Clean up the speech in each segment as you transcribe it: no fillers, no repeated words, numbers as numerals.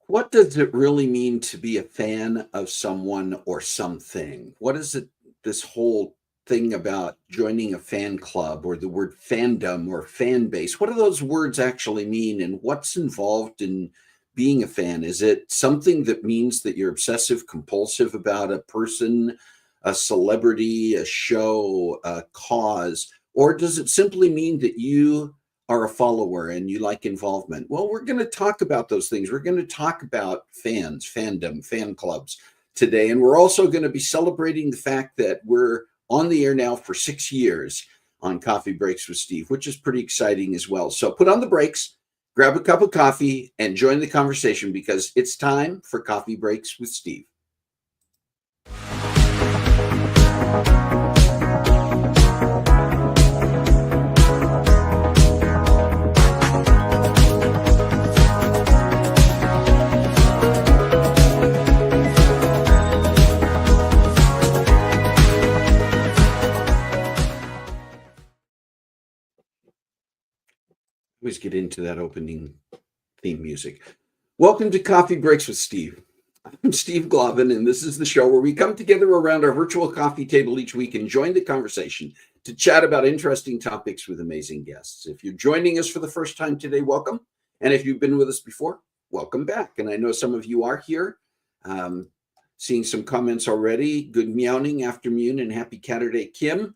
What does it really mean to be a fan of someone or something? What is it, this whole thing about joining a fan club or the word fandom or fan base? What do those words actually mean and what's involved in being a fan? Is it something that means that you're obsessive compulsive about a person, a celebrity, a show, a cause? Or does it simply mean that you are a follower and you like involvement? Well, we're going to talk about those things. We're going to talk about fans, fandom, fan clubs today. And we're also going to be celebrating the fact that we're on the air now for 6 years on Coffee Breaks with Steve, which is pretty exciting as well. So put on the brakes, grab a cup of coffee, and join the conversation because it's time for Coffee Breaks with Steve. Always get into that opening theme music. Welcome to Coffee Breaks with Steve. I'm Steve Glavin, and this is the show where we come together around our virtual coffee table each week and join the conversation to chat about interesting topics with amazing guests. If you're joining us for the first time today, welcome. And if you've been with us before, welcome back. And I know some of you are here. Seeing some comments already. Good meowing afternoon and happy Saturday, Kim.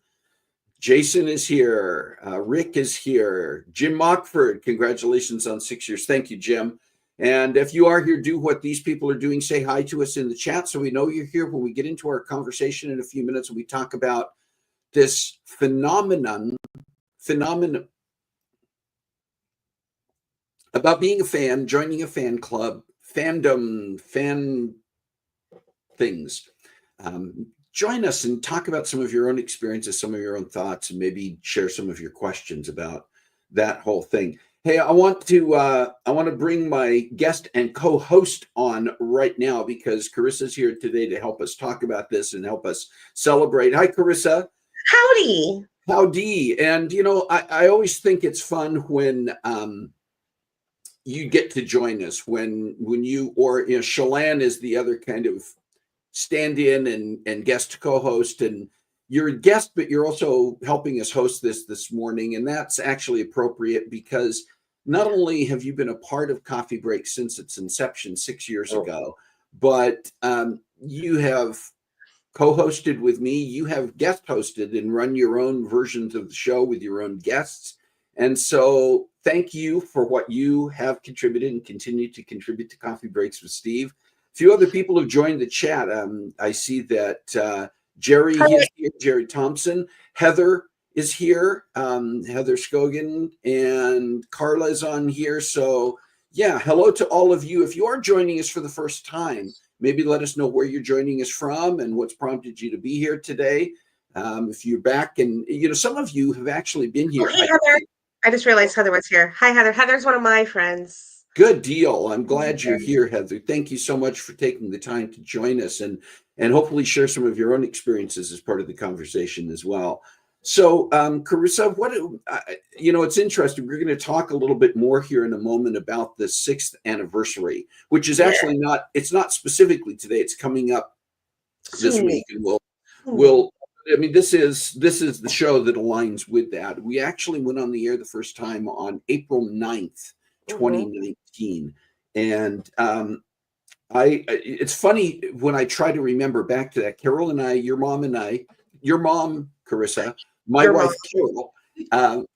Jason is here. Rick is here. Jim Mockford, congratulations on 6 years. Thank you, Jim. And if you are here, do what these people are doing. Say hi to us in the chat so we know you're here when we get into our conversation in a few minutes. We talk about this phenomenon about being a fan, joining a fan club, fandom, fan things. Join us and talk about some of your own experiences, some of your own thoughts, and maybe share some of your questions about that whole thing. Hey, I want to bring my guest and co-host on right now because Karissa's here today to help us talk about this and help us celebrate. Hi, Karissa. Howdy. Howdy. And I always think it's fun when you get to join us when you or Shalane is the other kind of stand in and guest co-host, and you're a guest, but you're also helping us host this morning. And that's actually appropriate because not only have you been a part of Coffee Break since its inception 6 years ago, but you have co-hosted with me, you have guest hosted and run your own versions of the show with your own guests. And so thank you for what you have contributed and continue to contribute to Coffee Breaks with Steve. A few other people have joined the chat. I see that Jerry is here, Jerry Thompson. Heather is here, Heather Scogan, and Carla is on here. So yeah, hello to all of you. If you are joining us for the first time, maybe let us know where you're joining us from and what's prompted you to be here today. If you're back, and some of you have actually been here. Oh, hey, Heather. I just realized Heather was here. Hi, Heather. Heather's one of my friends. Good deal. I'm glad you're here, Heather. Thank you so much for taking the time to join us and hopefully share some of your own experiences as part of the conversation as well. So, Karissa, it's interesting. We're going to talk a little bit more here in a moment about the 6th anniversary, which is actually it's not specifically today. It's coming up this week, and we'll. I mean, this is the show that aligns with that. We actually went on the air the first time on April 9th, 2019. And it's funny when I try to remember back to that. Carol and I, your mom, Karissa, my wife, Carol,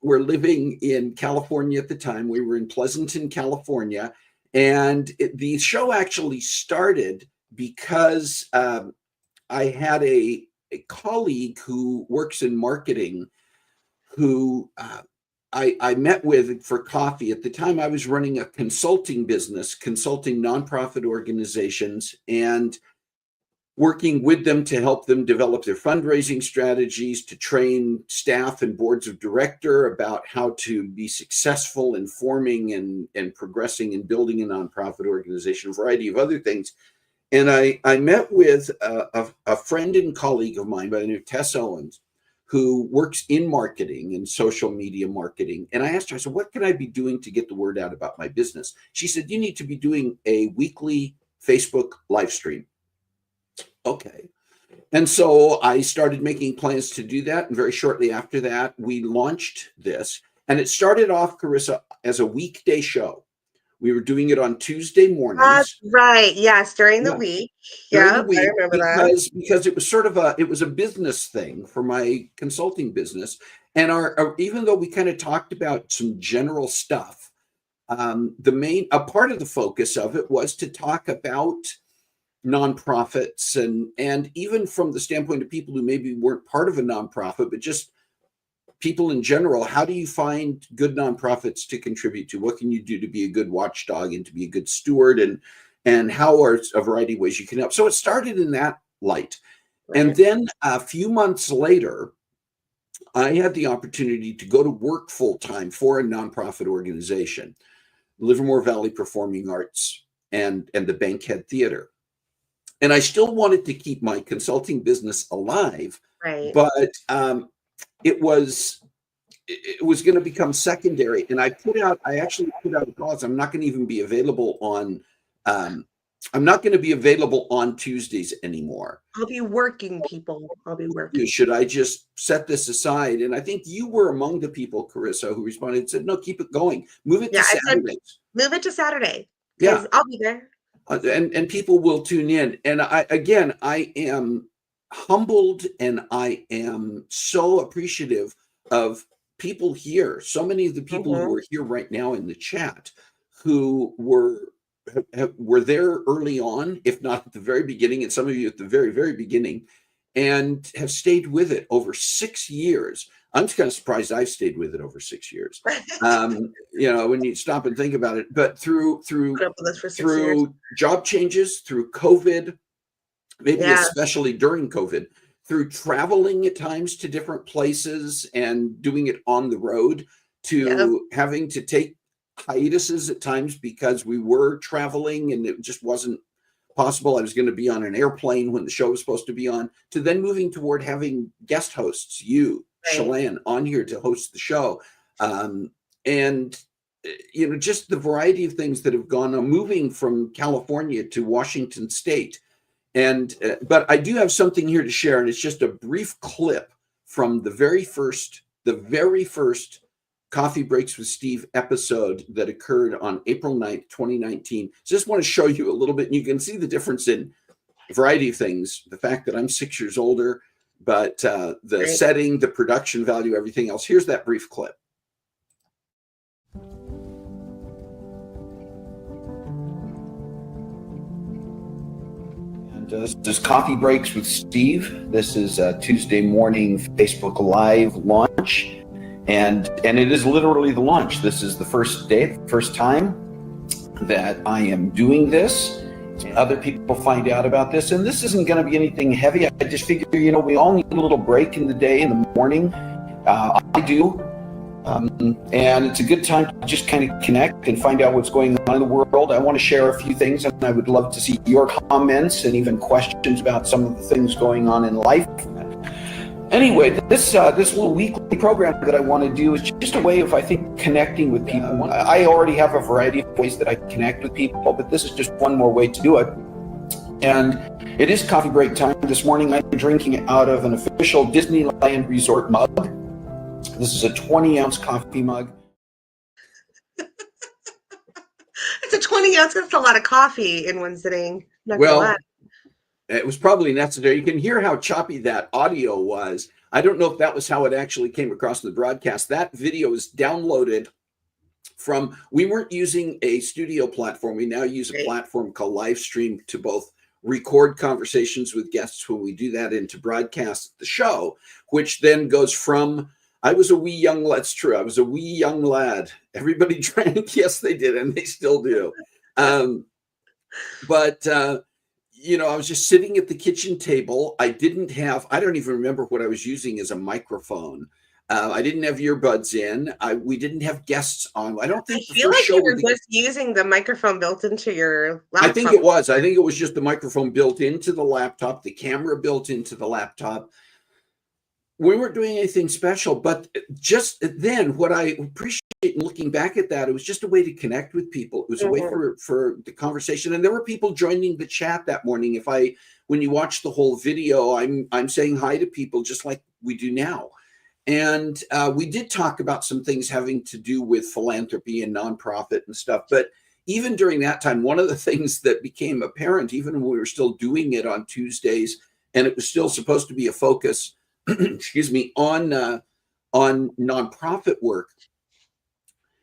were living in California at the time. We were in Pleasanton, California. And the show actually started because I had a colleague who works in marketing who I met with for coffee. At the time, I was running a consulting business, consulting nonprofit organizations and working with them to help them develop their fundraising strategies, to train staff and boards of director about how to be successful in forming and progressing and building a nonprofit organization, a variety of other things. And I met with a friend and colleague of mine by the name of Tess Owens, who works in marketing and social media marketing. And I asked her, I said, what can I be doing to get the word out about my business? She said, you need to be doing a weekly Facebook live stream. Okay. And so I started making plans to do that. And very shortly after that, we launched this. And it started off, Karissa, as a weekday show. We were doing it on Tuesday mornings. That's right. Yes, during the week. Yeah, I remember that. Because it was sort of a business thing for my consulting business. And even though we kind of talked about some general stuff, a part of the focus of it was to talk about nonprofits and even from the standpoint of people who maybe weren't part of a nonprofit, but just people in general. How do you find good nonprofits to contribute to? What can you do to be a good watchdog and to be a good steward? And how are a variety of ways you can help? So it started in that light. Right. And then a few months later, I had the opportunity to go to work full-time for a nonprofit organization, Livermore Valley Performing Arts and the Bankhead Theater. And I still wanted to keep my consulting business alive, right. But it was going to become secondary. And I actually put out a cause. I'm not going to even be available on Tuesdays anymore. I'll be working, people. I'll be working. Should I just set this aside? And I think you were among the people, Karissa, who responded and said, no, keep it going. Move it to Saturdays. Move it to Saturday. Yeah. I'll be there. And people will tune in. And I am humbled, and I am so appreciative of people here. So many of the people who are here right now in the chat who were there early on, if not at the very beginning, and some of you at the very, very beginning, and have stayed with it over 6 years. I'm kind of surprised I've stayed with it over 6 years. When you stop and think about it, but through job changes, through COVID, maybe especially during COVID, through traveling at times to different places and doing it on the road, to having to take hiatuses at times because we were traveling and it just wasn't possible. I was going to be on an airplane when the show was supposed to be on, to then moving toward having guest hosts, Shalane, on here to host the show. Just the variety of things that have gone on, moving from California to Washington State. But I do have something here to share, and it's just a brief clip from the very first Coffee Breaks with Steve episode that occurred on April 9th, 2019. So just want to show you a little bit, and you can see the difference in a variety of things. The fact that I'm 6 years older, but the setting, the production value, everything else. Here's that brief clip. This is Coffee Breaks with Steve. This is a Tuesday morning Facebook Live launch. And it is literally the launch. This is the first time that I am doing this. Other people find out about this. And this isn't going to be anything heavy. I just figure, we all need a little break in the day, in the morning. I do. And it's a good time to just kind of connect and find out what's going on in the world. I want to share a few things, and I would love to see your comments and even questions about some of the things going on in life. Anyway, this little weekly program that I want to do is just a way of, I think, connecting with people. I already have a variety of ways that I connect with people, but this is just one more way to do it. And it is coffee break time. This morning I'm drinking out of an official Disneyland Resort mug. This is a 20-ounce coffee mug. It's a 20-ounce. That's a lot of coffee in one sitting. It was probably necessary. You can hear how choppy that audio was. I don't know if that was how it actually came across in the broadcast. That video is downloaded from, we weren't using a studio platform. We now use a platform called Livestream to both record conversations with guests when we do that, and to broadcast the show, which then goes from, I was a wee young lad. That's true. I was a wee young lad. Everybody drank. Yes, they did. And they still do. I was just sitting at the kitchen table. I don't even remember what I was using as a microphone. I didn't have earbuds in. We didn't have guests on. I don't think I feel like you were just using the microphone built into your laptop. I think it was. I think it was just the microphone built into the laptop, the camera built into the laptop. We weren't doing anything special, but just then, what I appreciate looking back at that, it was just a way to connect with people. It was a way for the conversation. And there were people joining the chat that morning. When you watch the whole video, I'm saying hi to people just like we do now. And we did talk about some things having to do with philanthropy and nonprofit and stuff. But even during that time, one of the things that became apparent, even when we were still doing it on Tuesdays, and it was still supposed to be a focus, on nonprofit work,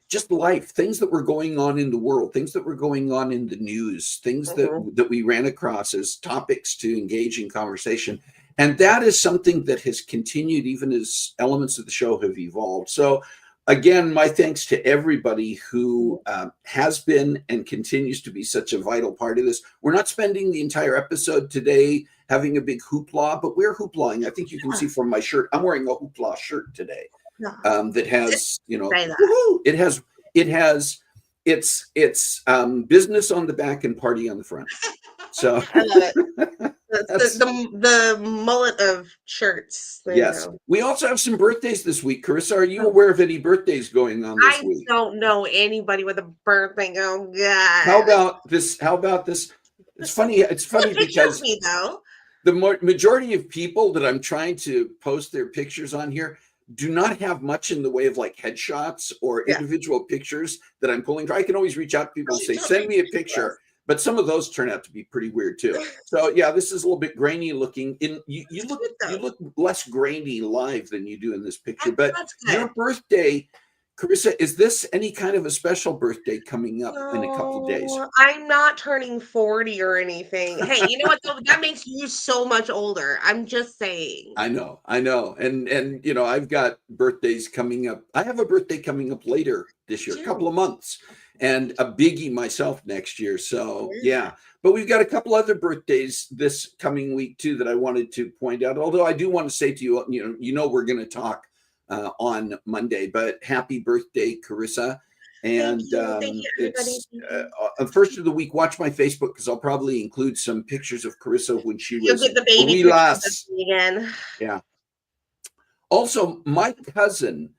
just life, things that were going on in the world, things that were going on in the news, things that we ran across as topics to engage in conversation. And that is something that has continued even as elements of the show have evolved. So again, my thanks to everybody who has been and continues to be such a vital part of this. We're not spending the entire episode today having a big hoopla, but we're hooplaing. I think you can see from my shirt, I'm wearing a hoopla shirt today that has, it has it's business on the back and party on the front. So I love it. The mullet of shirts. Yes. We also have some birthdays this week. Karissa, are you aware of any birthdays going on this week? I don't know anybody with a birthday. Oh God. How about this? It's funny because the majority of people that I'm trying to post their pictures on here do not have much in the way of like headshots or individual pictures that I'm pulling. I can always reach out to people and say, send me a picture. but some of those turn out to be pretty weird too. So yeah, this is a little bit grainy looking. You look less grainy live than you do in this picture. But your birthday, Karissa, is this any kind of a special birthday coming up in a couple of days? I'm not turning 40 or anything. Hey, you know what though? That makes you so much older. I'm just saying. I know. And you know, I've got birthdays coming up. I have a birthday coming up later this year, a couple of months, and a biggie myself next year. So yeah. But we've got a couple other birthdays this coming week too that I wanted to point out. Although I do want to say to you, you know, we're going to talk on Monday, but happy birthday, Karissa. And Thank you, it's first of the week. Watch my Facebook because I'll probably include some pictures of Karissa when she was get the baby again. Yeah. Also, my cousin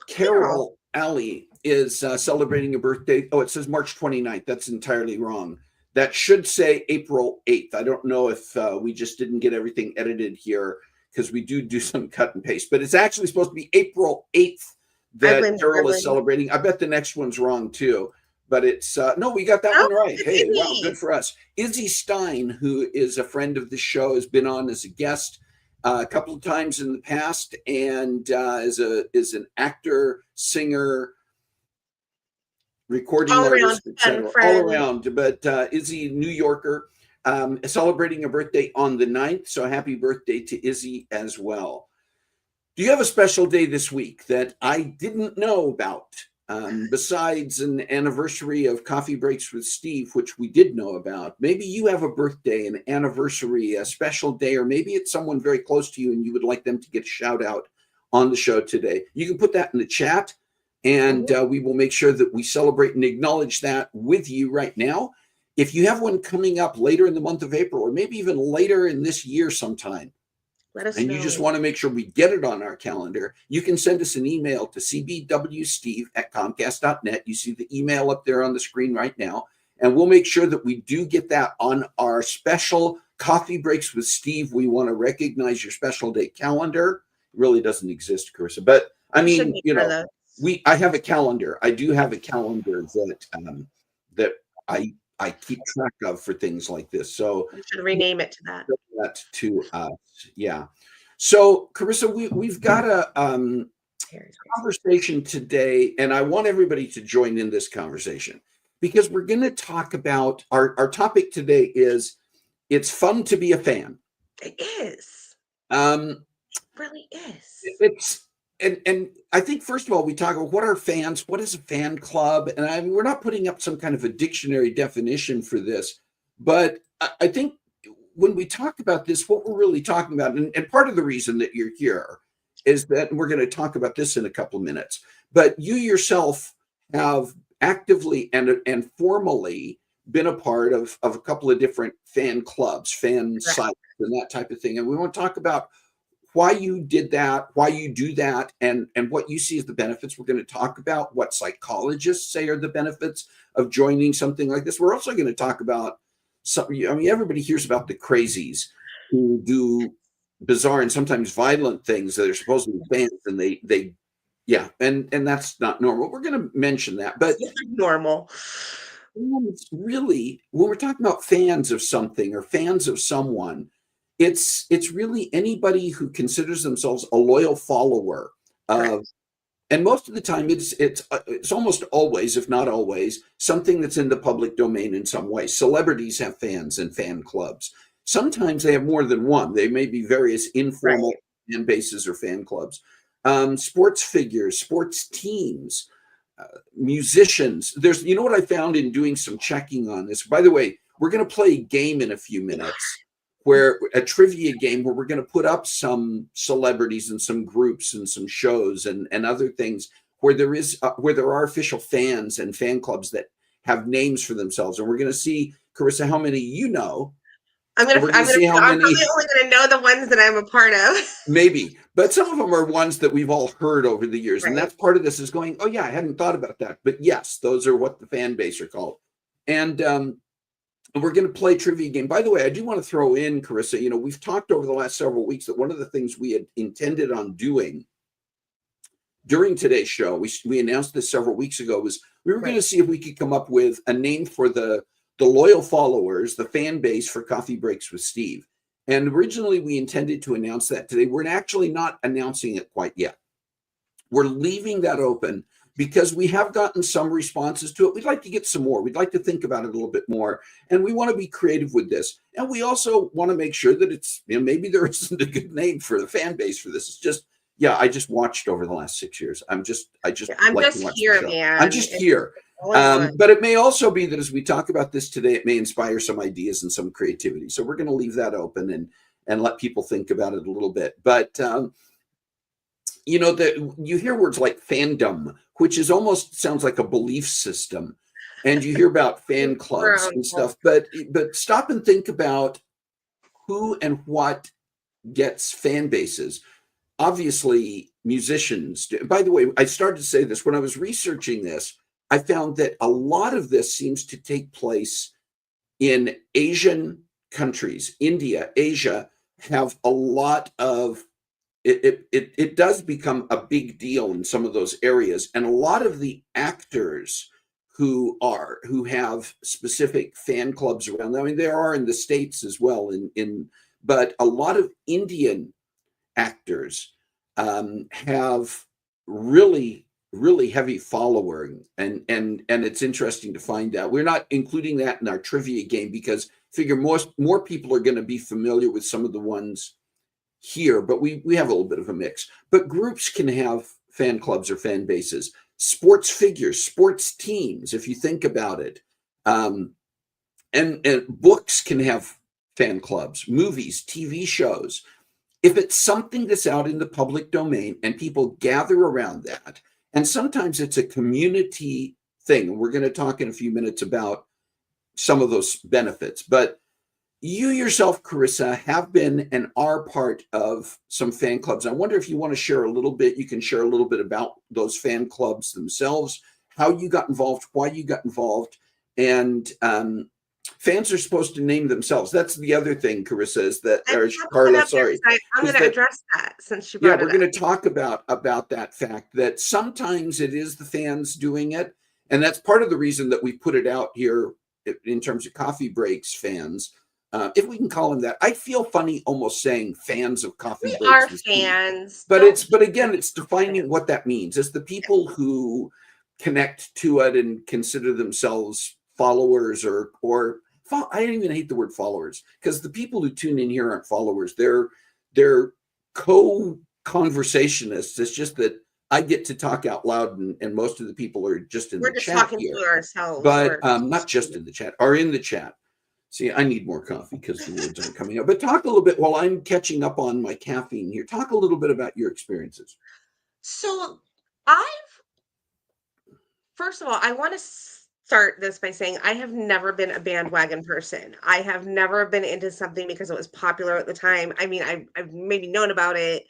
Carol Alley is celebrating a birthday. Oh, it says March 29th. That's entirely wrong. That should say April 8th. I don't know if we just didn't get everything edited here because we do some cut and paste, but it's actually supposed to be April 8th that Carol is celebrating. I bet the next one's wrong too, but it's no, we got that one right. Hey, wow, good for us. Izzy Stein, who is a friend of the show, has been on as a guest a couple of times in the past, and is an actor, singer, recording artist, etc. All around. But Izzy, New Yorker, celebrating a birthday on the 9th. So happy birthday to Izzy as well. Do you have a special day this week that I didn't know about? Besides an anniversary of Coffee Breaks with Steve, which we did know about, maybe you have a birthday, an anniversary, a special day, or maybe it's someone very close to you and you would like them to get a shout out on the show today. You can put that in the chat, and we will make sure that we celebrate and acknowledge that with you right now. If you have one coming up later in the month of April, or maybe even later in this year sometime, let us know. You just want to make sure we get it on our calendar, you can send us an email to cbwsteve@comcast.net. You see the email up there on the screen right now, and we'll make sure that we do get that on our special Coffee Breaks with Steve. We want to recognize your special day calendar. It really doesn't exist, Karissa, but I mean, you know, I have a calendar. I do have a calendar that I keep track of for things like this. So we should rename it to that. To us, yeah. So Karissa, we've got a conversation today, and I want everybody to join in this conversation because we're going to talk about our topic today is it's fun to be a fan. It is. It really is. It's and I think first of all we talk about what are fans, what is a fan club, and we're not putting up some kind of a dictionary definition for this, but I think when we talk about this, what we're really talking about, and part of the reason that you're here is that, and we're going to talk about this in a couple of minutes, but you yourself have actively and formally been a part of a couple of different fan clubs, fan sites, and that type of thing. And we want to talk about why you did that, why you do that, and what you see as the benefits. We're going to talk about what psychologists say are the benefits of joining something like this. We're also going to talk about something. I mean, everybody hears about the crazies who do bizarre and sometimes violent things that are supposedly fans, and they yeah, and that's not normal. We're going to mention that, but normal. It's really, when we're talking about fans of something or fans of someone, it's really anybody who considers themselves a loyal follower of, and most of the time it's almost always, if not always, something that's in the public domain in some way. Celebrities have fans and fan clubs. Sometimes they have more than one. They may be various informal fan bases or fan clubs. Sports figures, sports teams, musicians. There's, you know what I found in doing some checking on this? By the way, we're going to play a game in a few minutes, where a trivia game where we're going to put up some celebrities and some groups and some shows and other things where there are official fans and fan clubs that have names for themselves. And we're going to see, Karissa, how many you know. I'm probably only going to know the ones that I'm a part of. Maybe, but some of them are ones that we've all heard over the years. And that's part of this, is going, oh yeah, I hadn't thought about that. But yes, those are what the fan base are called. And we're going to play trivia game. By the way, I do want to throw in, Karissa, you know, we've talked over the last several weeks that one of the things we had intended on doing during today's show, we announced this several weeks ago, was we were going to see if we could come up with a name for the the loyal followers, the fan base for Coffee Breaks with Steve. And originally we intended to announce that today. We're actually not announcing it quite yet. We're leaving that open because we have gotten some responses to it. We'd like to get some more. We'd like to think about it a little bit more. And we want to be creative with this. And we also want to make sure that it's, maybe there isn't a good name for the fan base for this. It's just, yeah, I just watched over the last 6 years. I just I'm like to just watch here, the show. man. I'm just here. All I want. But it may also be that as we talk about this today, it may inspire some ideas and some creativity. So we're going to leave that open and let people think about it a little bit. But you hear words like fandom, which is almost sounds like a belief system, and you hear about fan clubs and stuff. But stop and think about who and what gets fan bases. Obviously, musicians. By the way, I started to say this when I was researching this. I found that a lot of this seems to take place in Asian countries. India, Asia have a lot of it does become a big deal in some of those areas, and a lot of the actors who have specific fan clubs around them. I mean, there are in the States as well, but a lot of Indian actors have really heavy following, and it's interesting to find out. We're not including that in our trivia game because figure more people are going to be familiar with some of the ones here, but we have a little bit of a mix. But groups can have fan clubs or fan bases. Sports figures, sports teams, if you think about it, and books can have fan clubs. Movies, TV shows. If it's something that's out in the public domain and people gather around that, and sometimes it's a community thing, and we're going to talk in a few minutes about some of those benefits, but you yourself, Karissa, have been and are part of some fan clubs. I wonder if you want to share a little bit. You can share a little bit about those fan clubs themselves, how you got involved, why you got involved, and fans are supposed to name themselves. That's the other thing, Karissa, is that, or Carla, sorry. I'm going to address that since you brought it up. Yeah, we're going to talk about that fact that sometimes it is the fans doing it, and that's part of the reason that we put it out here in terms of Coffee Breaks fans. If we can call them that. I feel funny almost saying fans of Coffee Breaks. We are fans. But again, it's defining what that means. It's the people who connect to it and consider themselves followers or I don't even hate the word followers, because the people who tune in here aren't followers. They're co-conversationists. It's just that I get to talk out loud, and most of the people are just in the chat. We're just talking to ourselves. But not just in the chat, are in the chat. See, I need more coffee because the words aren't coming out. But talk a little bit while I'm catching up on my caffeine here. Talk a little bit about your experiences. So first of all, I want to start this by saying I have never been a bandwagon person. I have never been into something because it was popular at the time. I mean, I've maybe known about it,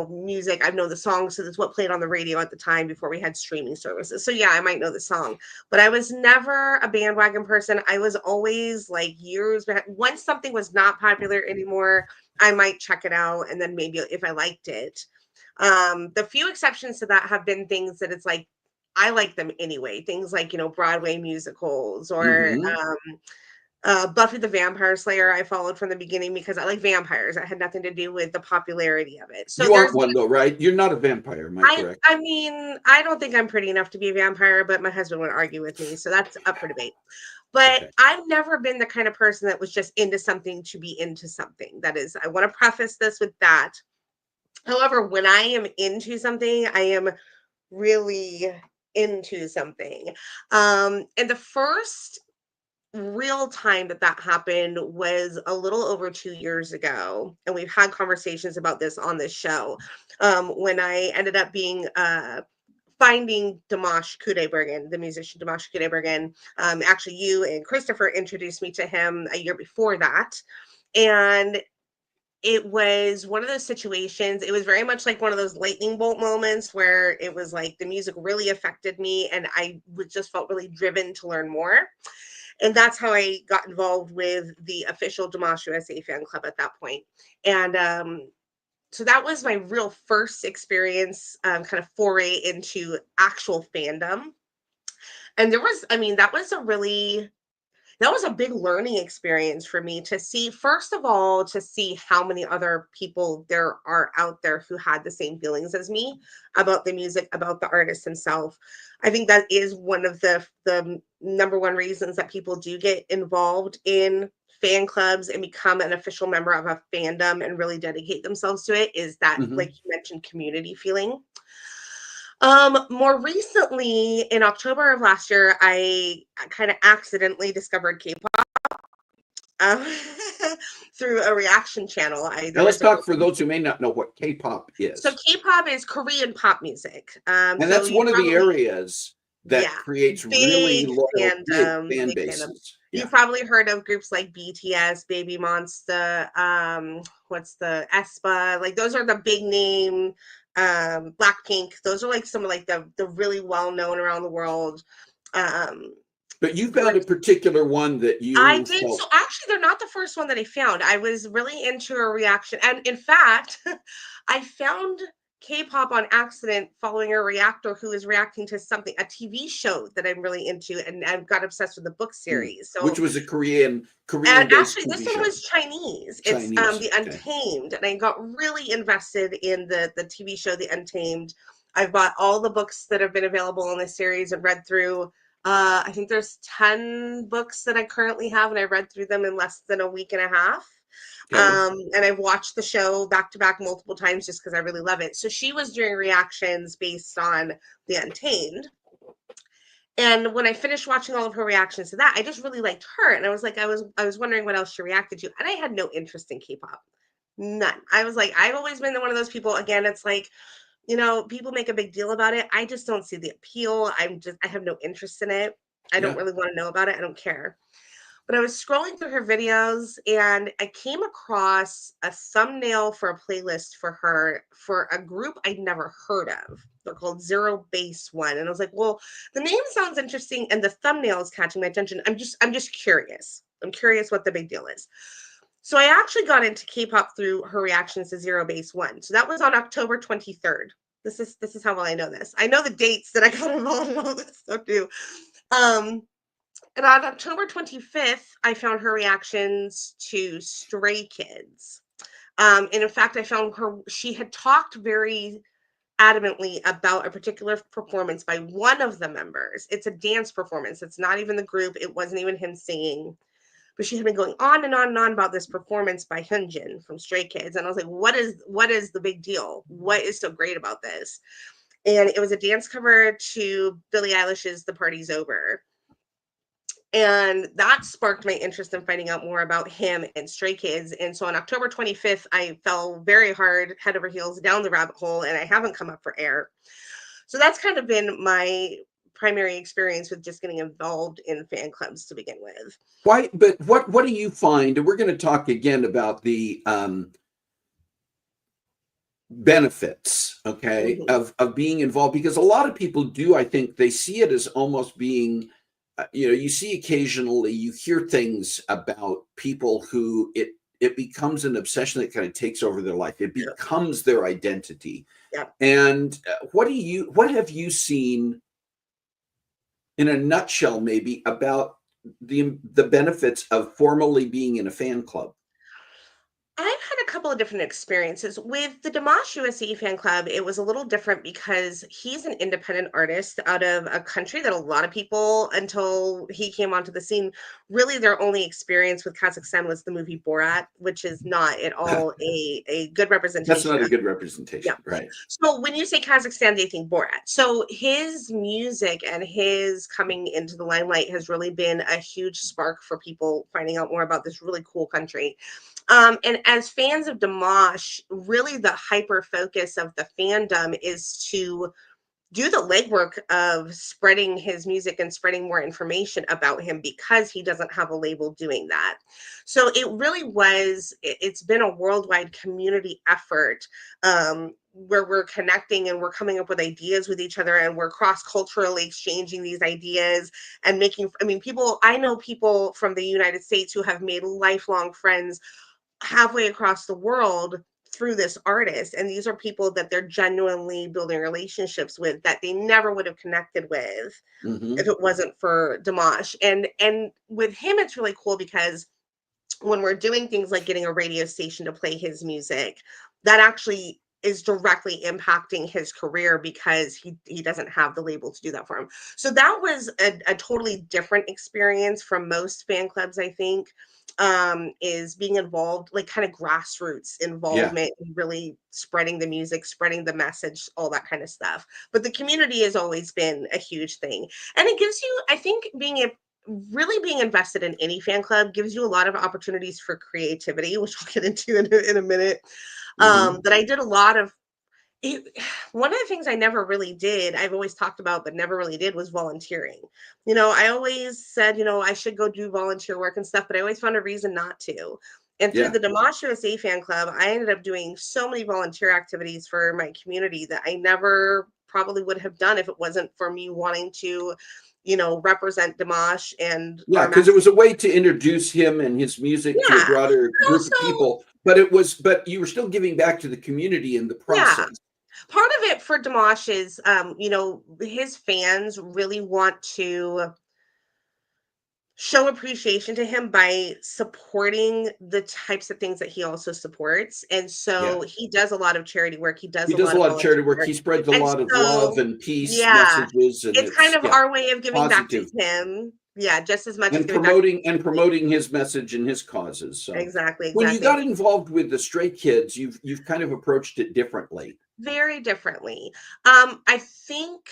music. I've known the songs, so that's what played on the radio at the time before we had streaming services. So yeah, I might know the song, but I was never a bandwagon person. I was always like years back. Once something was not popular anymore, I might check it out, and then maybe if I liked it. The few exceptions to that have been things that it's like, I like them anyway. Things like, Broadway musicals or Buffy the Vampire Slayer. I followed from the beginning because I like vampires. That had nothing to do with the popularity of it. So you aren't one though, right? You're not a vampire, am I correct? I mean, I don't think I'm pretty enough to be a vampire, but my husband would argue with me. So that's up for debate. But okay. I've never been the kind of person that was just into something to be into something. That is, I want to preface this with that. However, when I am into something, I am really into something. And the first real time that happened was a little over 2 years ago. And we've had conversations about this on this show. When I ended up finding Dimash Kudaibergen, the musician Dimash Kudaibergen. Actually, you and Christopher introduced me to him a year before that. And it was one of those situations. It was very much like one of those lightning bolt moments where it was like the music really affected me and I just felt really driven to learn more. And that's how I got involved with the official Dimash USA fan club at that point. And so that was my real first experience, kind of foray into actual fandom. And that was a really that was a big learning experience for me to see, first of all, to see how many other people there are out there who had the same feelings as me about the music, about the artist himself. I think that is one of the number one reasons that people do get involved in fan clubs and become an official member of a fandom and really dedicate themselves to it, is that, like you mentioned, community feeling. More recently, in October of last year, I kind of accidentally discovered K-pop um, through a reaction channel. Now let's talk for those who may not know what K-pop So is. K-pop is Korean pop music. And So that's you one of the probably, areas that yeah, creates really big loyal, big fandom, fan big fandom. bases. You've Yeah. probably heard of groups like BTS, Baby Monster, what's the aespa? Like those are the big name. Blackpink. Those are like some of like the really well known around the world. But you found a particular one that I you did. felt. So actually, they're not the first one that I found. I was really into a reaction. And in fact, I found K-pop on accident following a reactor who was reacting to something, a TV show that I'm really into, and I've got obsessed with the book series. Which So, was a Korean and based actually, this TV one show. was Chinese. It's Chinese. The Untamed, and I got really invested in the TV show, The Untamed. I've bought all the books that have been available in this series and read through. I think there's 10 books that I currently have, and I read through them in less than a week and a half. Okay. And I've watched the show back to back multiple times just because I really love it. So she was doing reactions based on The Untamed. And when I finished watching all of her reactions to that, I just really liked her. And I was like, I was wondering what else she reacted to. And I had no interest in K-pop. None. I was like, I've always been one of those people. Again, it's like, people make a big deal about it. I just don't see the appeal. I have no interest in it. I don't really want to know about it. I don't care. But I was scrolling through her videos and I came across a thumbnail for a playlist for her for a group I'd never heard of. They're called Zero Base One. And I was like, well, the name sounds interesting and the thumbnail is catching my attention. I'm just curious. I'm curious what the big deal is. So I actually got into K-pop through her reactions to Zero Base One. So that was on October 23rd. This is how well I know this. I know the dates that I got involved in all this stuff too. And on October 25th, I found her reactions to Stray Kids. And in fact, I found she had talked very adamantly about a particular performance by one of the members. It's a dance performance. It's not even the group. It wasn't even him singing. But she had been going on and on and on about this performance by Hyunjin from Stray Kids. And I was like, what is the big deal? What is so great about this? And it was a dance cover to Billie Eilish's The Party's Over. And that sparked my interest in finding out more about him and Stray Kids. And so on October 25th, I fell very hard, head over heels, down the rabbit hole, and I haven't come up for air. So that's kind of been my primary experience with just getting involved in fan clubs to begin with. Why? But what do you find? And we're going to talk again about the benefits, okay, of being involved, because a lot of people do. I think they see it as almost being. You see occasionally you hear things about people who it becomes an obsession that kind of takes over their life. It becomes their identity. Yeah. And what have you seen in a nutshell, maybe, about the benefits of formally being in a fan club? I've had a couple of different experiences with the Dimash USA fan club. It was a little different because he's an independent artist out of a country that a lot of people, until he came onto the scene, really their only experience with Kazakhstan was the movie Borat, which is not at all a good representation. That's not a good representation, right? So when you say Kazakhstan, they think Borat. So his music and his coming into the limelight has really been a huge spark for people finding out more about this really cool country. And as fans of Dimash, really the hyper focus of the fandom is to do the legwork of spreading his music and spreading more information about him because he doesn't have a label doing that. So it really it's been a worldwide community effort where we're connecting and we're coming up with ideas with each other and we're cross-culturally exchanging these ideas and I know people from the United States who have made lifelong friends halfway across the world through this artist, and these are people that they're genuinely building relationships with that they never would have connected with if Mm-hmm. it wasn't for Dimash. And with him, it's really cool because when we're doing things like getting a radio station to play his music, that actually is directly impacting his career because he doesn't have the label to do that for him. So that was a totally different experience from most fan clubs, I think. Is being involved, like kind of grassroots Yeah. involvement, and really spreading the music, spreading the message, all that kind of stuff. But the community has always been a huge thing, and it gives you, I think, really being invested in any fan club gives you a lot of opportunities for creativity, which we'll get into in a minute. Mm-hmm. But I did a lot of it. One of the things I never really did, I've always talked about, but never really did, was volunteering. I always said, I should go do volunteer work and stuff, but I always found a reason not to. And through Yeah. the Dimash USA fan club, I ended up doing so many volunteer activities for my community that I never probably would have done if it wasn't for me wanting to, represent Dimash and Yeah, our because it message. was a way to introduce him and his music to a Yeah. broader But group of also, people. But you were still giving back to the community in the yeah. process. Part of it for Dimash is, his fans really want to show appreciation to him by supporting the types of things that he also supports. And Yeah. so he does a lot of charity work. He does He a does lot a of lot of volunteer charity work. work. He spreads a And lot of love so, and peace yeah, messages, and it's kind it's, of yeah, our way of giving back to positive, him. Yeah, just as much as and giving back to me. promoting his message and his causes. So Exactly, when you exactly. got involved with the Stray Kids, you've kind of approached it differently. Very differently. I think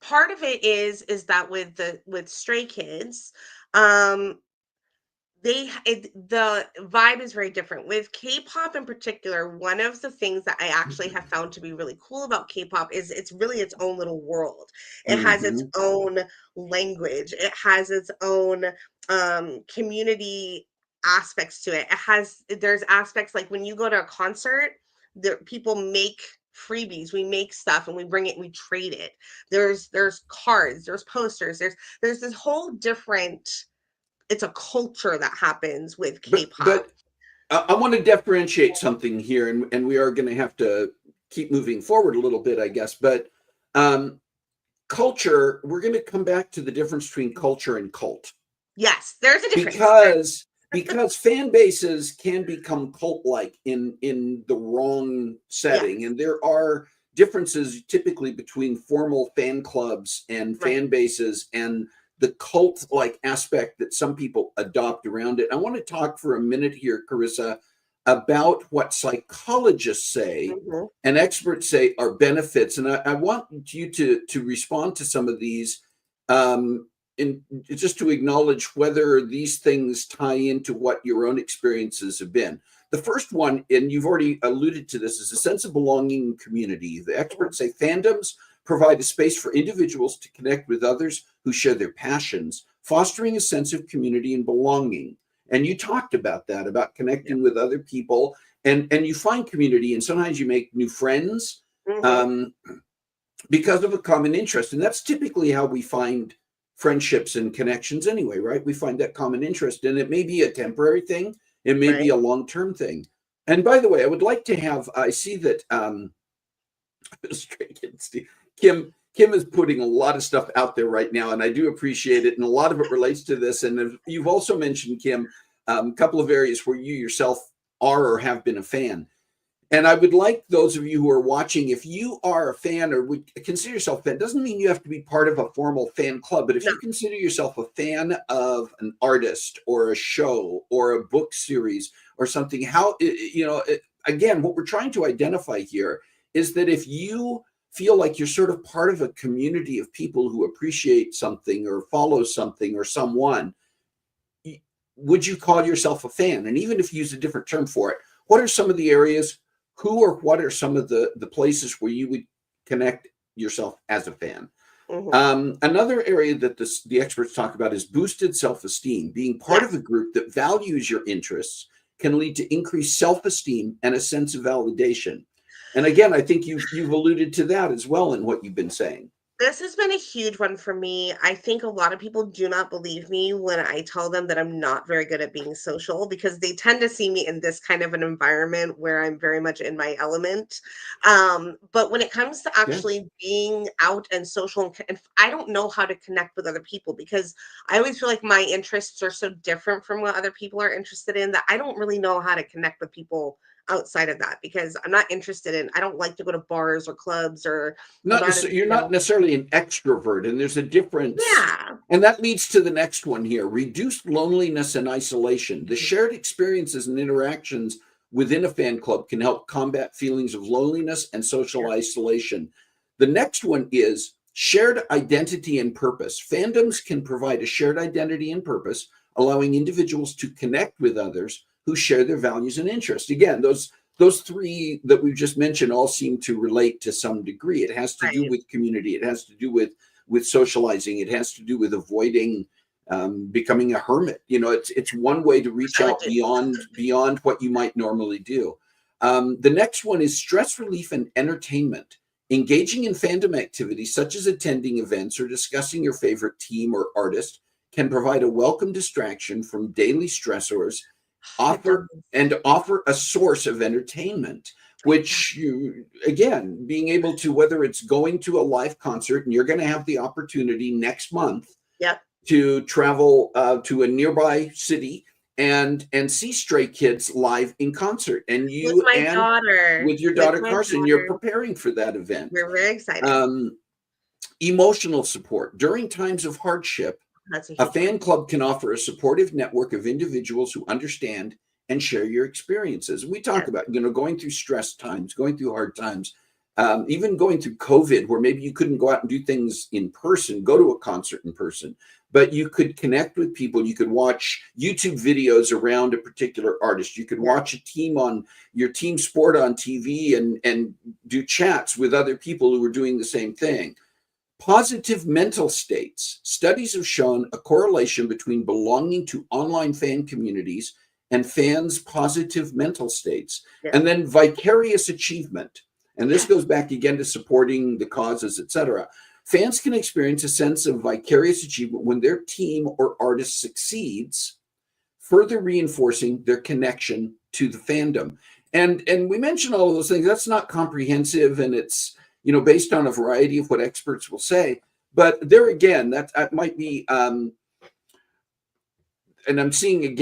part of it is that with Stray Kids, um, the vibe is very different with K-pop in particular. One of the things that I actually have found to be really cool about K-pop is it's really its own little world. It has its Hmm. own language. It has its own community aspects to it. There's aspects like when you go to a concert, people make freebies. We make stuff and we bring it and we trade it. There's cards, there's posters, there's this whole different, it's a culture that happens with K-pop. But I want to differentiate something here, and we are going to have to keep moving forward a little bit, I guess. But um, culture, we're going to come back to the difference between culture and cult, Yes, there's a difference. because fan bases can become cult like in the wrong setting, Yes, and there are differences typically between formal fan clubs and right. fan bases and the cult like aspect that some people adopt around it. I want to talk for a minute here, Karissa, about what psychologists say Mhm. and experts say are benefits, and I want you to respond to some of these, and just to acknowledge whether these things tie into what your own experiences have been. The first one, and you've already alluded to this, is a sense of belonging and community. The Mhm. experts say fandoms provide a space for individuals to connect with others who share their passions, fostering a sense of community and belonging. And you talked about that, about Yep. connecting with other people, and you find community, and sometimes you make new friends, Mhm. um, because of a common interest. And that's typically how we find friendships and connections anyway, right? We find that common interest, and it may be a temporary thing, it may be Right. a long-term thing. And by the way, I would like to have, I see that Kim is putting a lot of stuff out there right now, and I do appreciate it. And a lot of it relates to this. And you've also mentioned, Kim, a couple of areas where you yourself are or have been a fan. And I would like those of you who are watching, if you are a fan or would consider yourself a fan, doesn't mean you have to be part of a formal fan club, but if No. you consider yourself a fan of an artist or a show or a book series or something, again, what we're trying to identify here is that if you feel like you're sort of part of a community of people who appreciate something or follow something or someone, would you call yourself a fan? And even if you use a different term for it, what are some of the areas, who or what are some of the places where you would connect yourself as a fan? Mhm. Another area that the experts talk about is boosted self-esteem. Being part of a Yes. group that values your interests can lead to increased self-esteem and a sense of validation. And again, I think you've alluded to that as well in what you've been saying. This has been a huge one for me. I think a lot of people do not believe me when I tell them that I'm not very good at being social because they tend to see me in this kind of an environment where I'm very much in my element. But when it comes to Yeah. actually being out and social, and I don't know how to connect with other people because I always feel like my interests are so different from what other people are interested in that I don't really know how to connect with people outside of that because I'm not interested in, I don't like to go to bars or clubs or I'm not, You're you not know, necessarily an extrovert, and there's a difference. yeah. And that leads to the next one here: reduced loneliness and isolation. The shared experiences and interactions within a fan club can help combat feelings of loneliness and social Yeah, isolation. The next one is shared identity and purpose. Fandoms can provide a shared identity and purpose, allowing individuals to connect with others who share their values and interests. Again, those three that we've just mentioned all seem to relate to some degree. It has to do right. with community. It has to do with socializing. It has to do with avoiding becoming a hermit. You know, it's one way to Which reach I would out do. beyond what you might normally do. The next one is stress relief and entertainment. Engaging in fandom activities such as attending events or discussing your favorite team or artist can provide a welcome distraction from daily stressors, It does. offer a source of entertainment, which Exactly. you, again, being able to, whether it's going to a live concert, and you're going to have the opportunity next month Yep. to travel to a nearby city and see Stray Kids live in concert, and With you my and daughter. with your With daughter my Carson, you're daughter. preparing for that event. We're very excited. um, Emotional support during times of hardship. That's a A huge fan one. club can offer a supportive network of individuals who understand and share your experiences. We talk Yes. about, going through stress times, going through hard times, even going through COVID, where maybe you couldn't go out and do things in person, go to a concert in person, but you could connect with people. You could watch YouTube videos around a particular artist. You could Yes. watch a team on your team sport on TV and do chats with other people who were doing the same thing. Positive mental states. Studies have shown a correlation between belonging to online fan communities and fans' positive mental states. Yes. And then vicarious achievement. And this Yes. goes back again to supporting the causes, etc. Fans can experience a sense of vicarious achievement when their team or artist succeeds, further reinforcing their connection to the fandom. And we mentioned all of those things. That's not comprehensive, and it's, based on a variety of what experts will say. But there again, that might be. And I'm seeing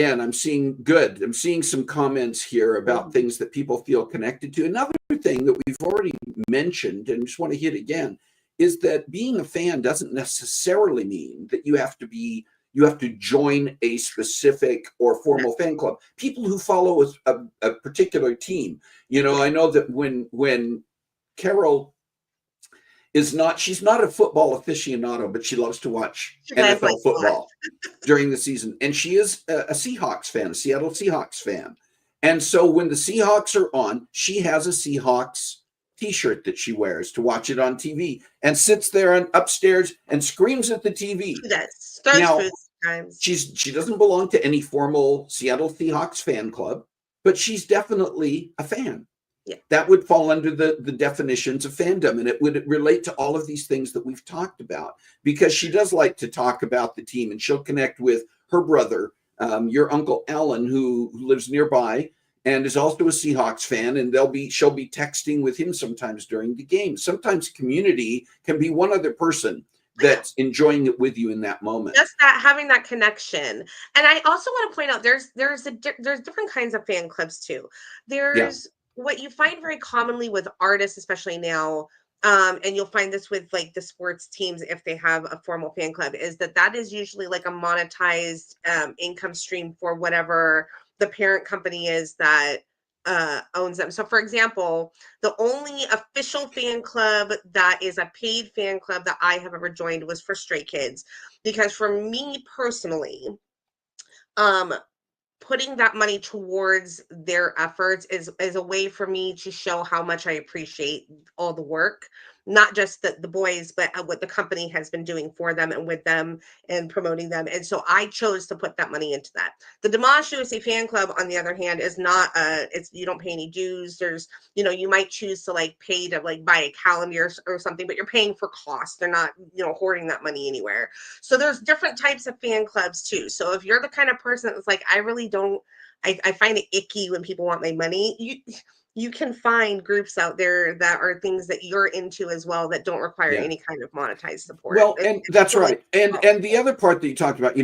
some comments here about Mhm. things that people feel connected to. Another thing that we've already mentioned, and just want to hit again, is that being a fan doesn't necessarily mean that you have to join a specific or Yes. formal fan club. People who follow a particular team, Yes. I know that when Carol she's not a football aficionado, but she loves to watch She does like NFL to watch. football during the season. And she is a Seahawks fan, a Seattle Seahawks fan. And so when the Seahawks are on, she has a Seahawks t-shirt that she wears to watch it on TV and sits there and upstairs and screams at the TV. She does. Throws Now, food sometimes. she doesn't belong to any formal Seattle Seahawks fan club, but she's definitely a fan. Yeah. That would fall under the definitions of fandom, and it would relate to all of these things that we've talked about, because she does like to talk about the team, and she'll connect with her brother, your uncle Alan, who lives nearby and is also a Seahawks fan, and she'll be texting with him sometimes during the game. Sometimes community can be one other person Yeah. that's enjoying it with you in that moment. Just that, having that connection. And I also want to point out there's different kinds of fan clubs too. Yeah. There's what you find very commonly with artists, especially now, and you'll find this with like the sports teams if they have a formal fan club, is that is usually like a monetized income stream for whatever the parent company is that owns them. So for example, the only official fan club that is a paid fan club that I have ever joined was for Stray Kids, because for me personally, um putting that money towards their efforts is a way for me to show how much I appreciate all the work not just the boys, but what the company has been doing for them and with them and promoting them. And so I chose to put that money into that. The Demolish USA fan club, on the other hand, is not it's, you don't pay any dues. There's, you might choose to like pay to like buy a calendar or something, but you're paying for costs. They're not, hoarding that money anywhere. So there's different types of fan clubs too. So if you're the kind of person that's like, I really don't, I find it icky when people want my money, you can find groups out there that are things that you're into as well that don't require Yeah. any kind of monetized support. Well, and that's right. And the other part that you talked about,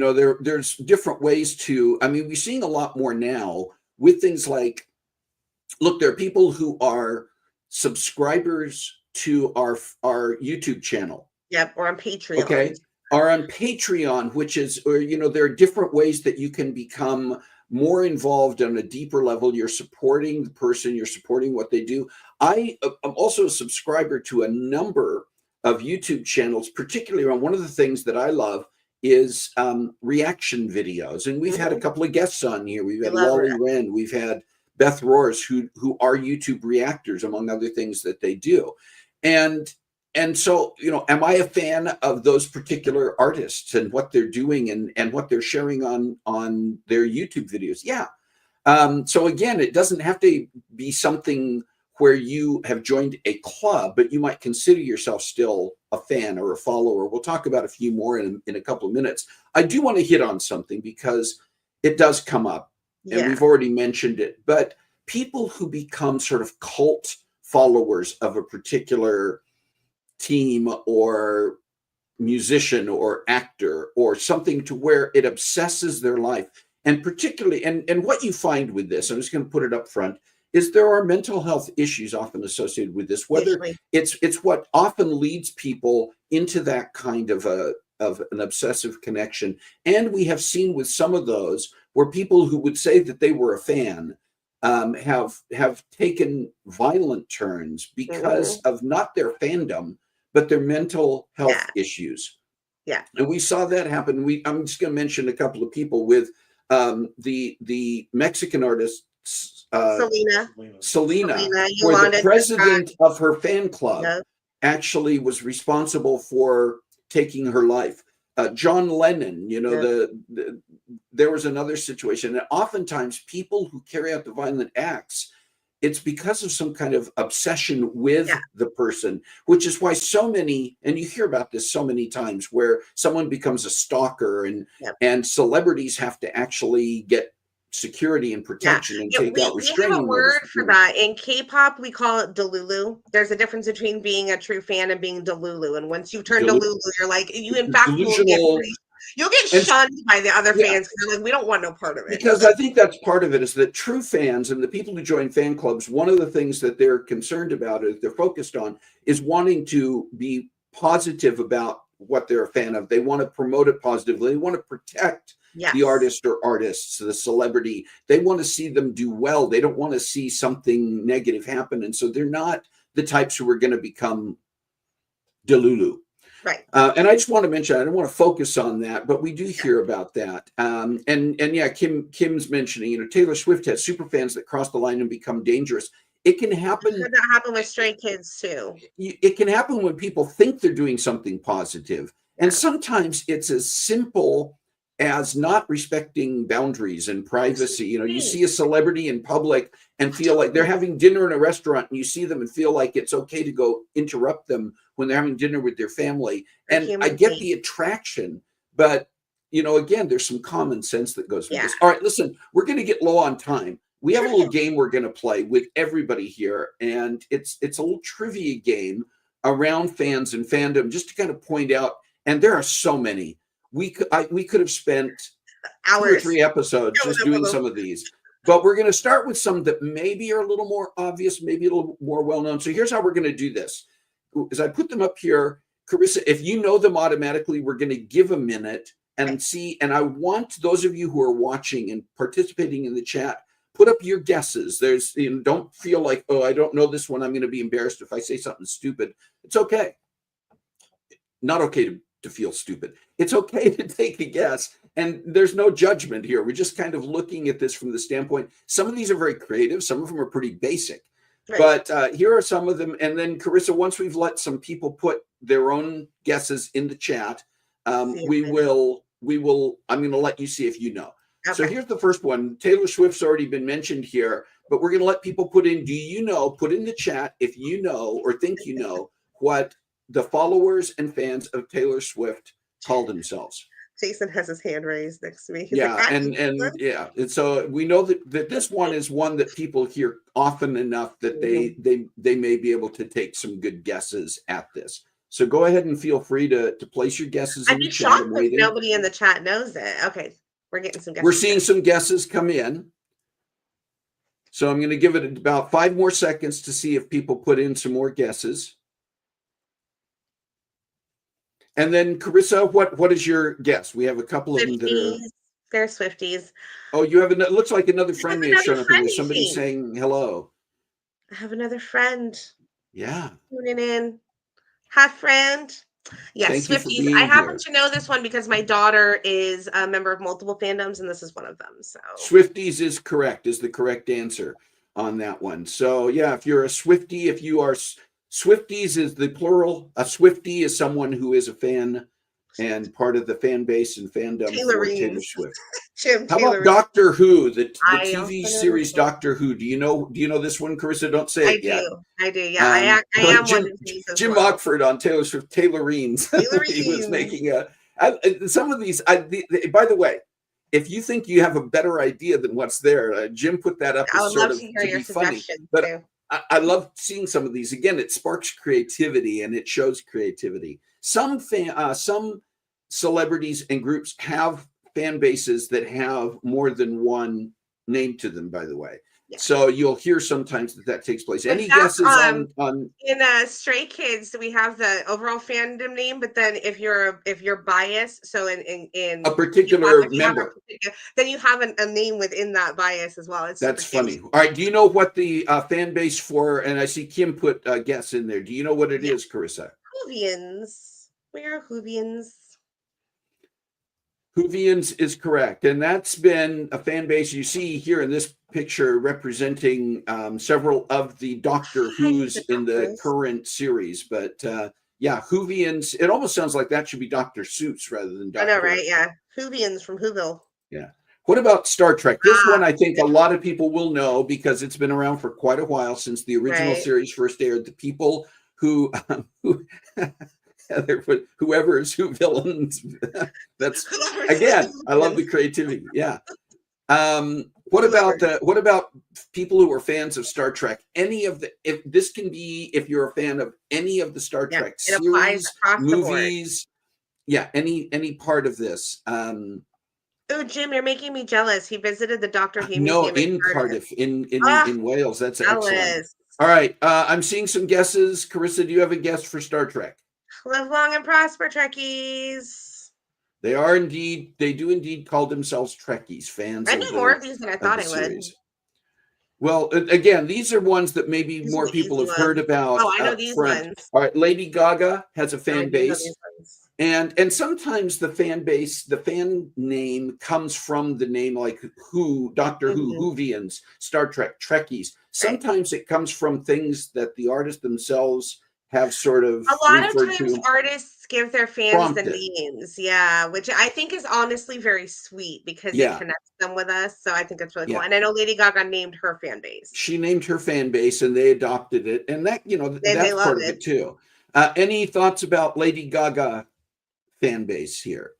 there's different ways to, I mean, we're seeing a lot more now with things like, look, there are people who are subscribers to our YouTube channel. Yep, or on Patreon. Okay. Or on Patreon, which is, or, there are different ways that you can become more involved on a deeper level. You're supporting the person, you're supporting what they do. I am also a subscriber to a number of YouTube channels, particularly on one of the things that I love is reaction videos. And we've had a couple of guests on here. We've had Lolly Wren, we've had Beth Roars, who are YouTube reactors, among other things that they do. And so, am I a fan of those particular artists and what they're doing and what they're sharing on their YouTube videos? Yeah. So again, it doesn't have to be something where you have joined a club, but you might consider yourself still a fan or a follower. We'll talk about a few more in a couple of minutes. I do want to hit on something because it does come up, and we've already mentioned it, but people who become sort of cult followers of a particular team or musician or actor or something to where it obsesses their life. And particularly, and what you find with this, I'm just going to put it up front, is there are mental health issues often associated with this, whether it's what often leads people into that kind of an obsessive connection. And we have seen with some of those where people who would say that they were a fan have taken violent turns because of not their fandom, but their mental health issues. Yeah. And we saw that happen. I'm just going to mention a couple of people with the Mexican artist, Selena, where the president of her fan club actually was responsible for taking her life. John Lennon, there was another situation. And oftentimes people who carry out the violent acts, it's because of some kind of obsession with the person, which is why so many, and you hear about this so many times, where someone becomes a stalker and celebrities have to actually get security and protection and take out restraining orders. We have a word for that. In K-pop, we call it delulu. There's a difference between being a true fan and being delulu. And once you turn delulu, you're like, you in fact you'll get shunned by the other fans because they're like, we don't want no part of it. Because I think that's part of it, is that true fans and the people who join fan clubs, one of the things that they're concerned about, they're focused on, is wanting to be positive about what they're a fan of. They want to promote it positively. They want to protect the artist or artists, the celebrity. They want to see them do well. They don't want to see something negative happen. And so they're not the types who are going to become delulu. Right. And I just want to mention, I don't want to focus on that, but we do hear about that. And Kim's mentioning, Taylor Swift has super fans that cross the line and become dangerous. It can happen. Could that happen with stray kids too? It can happen when people think they're doing something positive. And sometimes it's as simple as not respecting boundaries and privacy. You see a celebrity in public and feel like they're having dinner in a restaurant, and you see them and feel like it's okay to go interrupt them when they're having dinner with their family. And I get the attraction, but again, there's some common sense that goes with this. All right, listen, we're going to get low on time. We have a little game we're going to play with everybody here, and it's a little trivia game around fans and fandom, just to kind of point out, and there are so many. We could have spent hours, 2 or 3 episodes just doing some of these, but we're going to start with some that maybe are a little more obvious, maybe a little more well-known. So here's how we're going to do this. As I put them up here, Karissa, if you know them automatically, we're going to give a minute and see. And I want those of you who are watching and participating in the chat, put up your guesses. Don't feel like, oh, I don't know this one, I'm going to be embarrassed if I say something stupid. It's okay. Not okay to feel stupid. It's okay to take a guess, and there's no judgment here. We're just kind of looking at this from the standpoint. Some of these are very creative. Some of them are pretty basic. But here are some of them. And then, Karissa, once we've let some people put their own guesses in the chat, we will. I'm going to let you see if you know. Okay. So here's the first one. Taylor Swift's already been mentioned here, but we're going to let people put in. Do you know? Put in the chat if you know or think you know what the followers and fans of Taylor Swift call themselves. Jason has his hand raised next to me. He's yeah, like, and so we know that this one is one that people hear often enough that they may be able to take some good guesses at this. So go ahead and feel free to place your guesses in the chat. I'd be shocked if nobody in the chat knows it. Okay, we're getting some guesses. We're seeing some guesses come in. So I'm going to give it about 5 more seconds to see if people put in some more guesses. And then, Karissa, what is your guess? We have a couple of them that are. They're Swifties. Oh, you have it looks like another friend may have shown up in there. Somebody saying hello. I have another friend. Yeah. Tuning in. Hi, friend. Yes, Swifties. I happen to know this one because my daughter is a member of multiple fandoms, and this is one of them. So Swifties is correct, is the correct answer on that one. So yeah, if you're a Swiftie, if you are Swifties is the plural. A Swiftie is someone who is a fan and part of the fan base and fandom for Taylor Swift. How about Doctor Who, the TV series Doctor Who? Do you know this one, Karissa? Don't say it yet. I do. Yeah, I am one of these. Jim Mockford on Taylor Swift, Taylorines. He was making some of these. By the way, if you think you have a better idea than what's there, Jim put that up as sort of to be funny. But I love seeing some of these. Again, it sparks creativity and it shows creativity. Some celebrities and groups have fan bases that have more than one name to them, by the way. Yeah. So you'll hear sometimes that takes place. Any guesses on in Stray Kids, we have the overall fandom name, but then if you're biased, so in a particular member, then you have a name within that bias as well. That's funny. All right, do you know what the fan base for? And I see Kim put a guess in there. Do you know what it is, Karissa? Whovians. We are Whovians. Whovians is correct, and that's been a fan base you see here in this picture representing several of the Doctor Who's in the current series. But yeah, Whovians, it almost sounds like that should be Dr. Seuss rather than Dr. I know, right? Yeah, Whovians from Whoville. Yeah. What about Star Trek? This one I think a lot of people will know because it's been around for quite a while since the original series first aired. The people who whoever is who villains. That's again, I love the creativity. Yeah. What about people who are fans of Star Trek? Any of the if you're a fan of any of the Star Trek series, movies, any part of this. Oh, Jim, you're making me jealous. He visited the Doctor Who museum in Cardiff, in Wales. That's excellent. All right, I'm seeing some guesses. Karissa, do you have a guess for Star Trek? Live long and prosper, Trekkies. They are indeed. They do indeed call themselves Trekkies. Fans. I knew more of these than I thought I would. Well, again, these are ones that maybe more people have heard about. Oh, I know these ones. All right, Lady Gaga has a fan base, and sometimes the fan base, the fan name comes from the name like Who, Doctor Who, Whovians, Star Trek, Trekkies. Sometimes it comes from things that the artists themselves have sort of a lot of times artists give their fans the names, which I think is honestly very sweet because it connects them with us. So I think that's really cool. And I know Lady Gaga named her fan base. She named her fan base and they adopted it, and that that's part of it too. Any thoughts about Lady Gaga fan base here?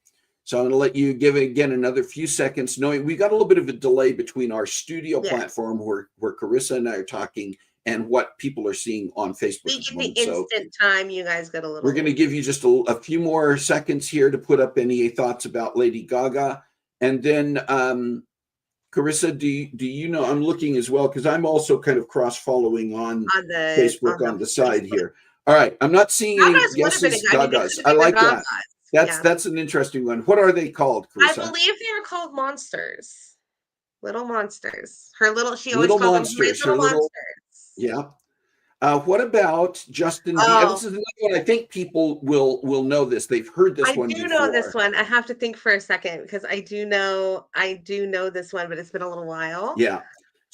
So I'm going to let you give it again another few seconds, knowing we got a little bit of a delay between our studio platform where Karissa and I are talking and what people are seeing on Facebook. We get the instant time. You guys got a little. We're going to give you just a few more seconds here to put up any thoughts about Lady Gaga, and then Karissa, do you know? I'm looking as well because I'm also kind of cross following on Facebook on the side here. All right, I'm not seeing any guesses. Gagas. I like that. That's an interesting one. What are they called, Karissa? I believe they are called monsters. Little monsters. She always called them little monsters. Yeah. What about Justin? This is another one. I think people will know this. They've heard this one before. I do know this one. I have to think for a second because I do know this one, but it's been a little while. Yeah.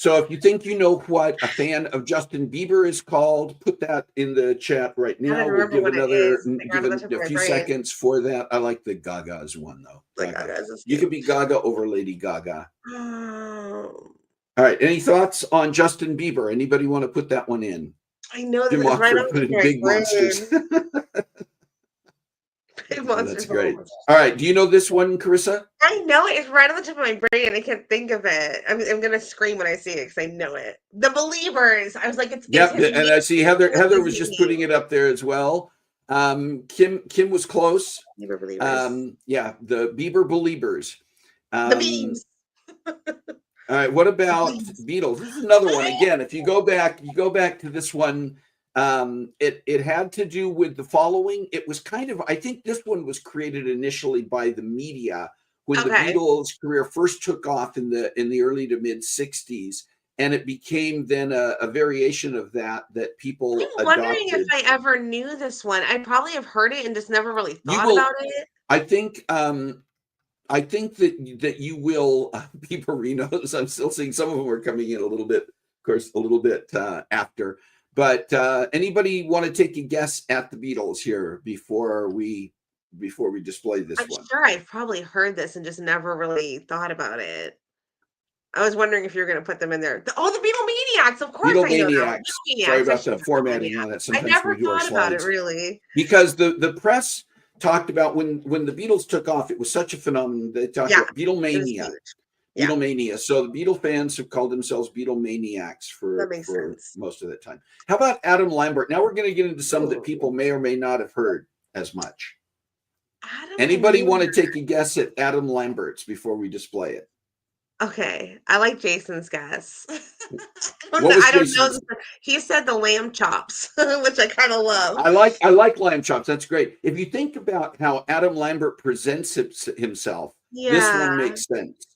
So if you think you know what a fan of Justin Bieber is called, put that in the chat right I don't now. We'll remember give what it is. Like give right on the tip of a my few brain. seconds for that. I like the Gaga's one though. Like Gaga. Gaga is You could be Gaga over Lady Gaga. Oh. All right. Any thoughts on Justin Bieber? Anybody want to put that one in? I know Jim it's right on Watford the put tip of in my big monsters. brain. Big Oh, monsters. that's great. All right. Do you know this one, Karissa? I know it. It's right on the tip of my brain. I can't think of it. I'm gonna scream when I see it because I know it. The Believers. I was like, it's Yep. his And name. I see Heather was just putting it up there as well. Kim was close. Bieber Believers. Yeah, the Bieber Believers. The memes. All right, what about Memes. Beatles? This is another one. Again, if you go back to this one, it had to do with the following. It was kind of, I think this one was created initially by the media when the Okay. Beatles' career first took off in the early to mid '60s, and it became then a variation of that people I'm wondering if adopted. I ever knew this one. I probably have heard it and just never really You thought about will, it. I think. I think that you will be Marinos. I'm still seeing some of them are coming in a little bit, of course, a little bit after. But anybody want to take a guess at the Beatles here before we display this I'm one? sure I've probably heard this and just never really thought about it. I was wondering if you're going to put them in there. The Beatlemaniacs, of course I know that one. Beatlemaniacs. Sorry Beatlemaniacs, I about should the have put formatting on that. Beatlemaniacs. I Sometimes we never do our thought about it slides really. because the press talked about when the Beatles took off. It was such a phenomenon. They talked Yeah, about it was Beatlemania. huge. Yeah, Beatlemania. So the Beatle fans have called themselves Beatlemaniacs that for makes sense. most of the time. How about Adam Lambert? Now we're going to get into some that Ooh, people may or may not have heard as much. Adam Anybody want to Lambert. take a guess at Adam Lambert's before we display it? Okay, I like Jason's guess. What was I don't know. Jason's? He said the lamb chops, which I kind of love. I like lamb chops. That's great. If you think about how Adam Lambert presents himself, this one Yeah. makes sense.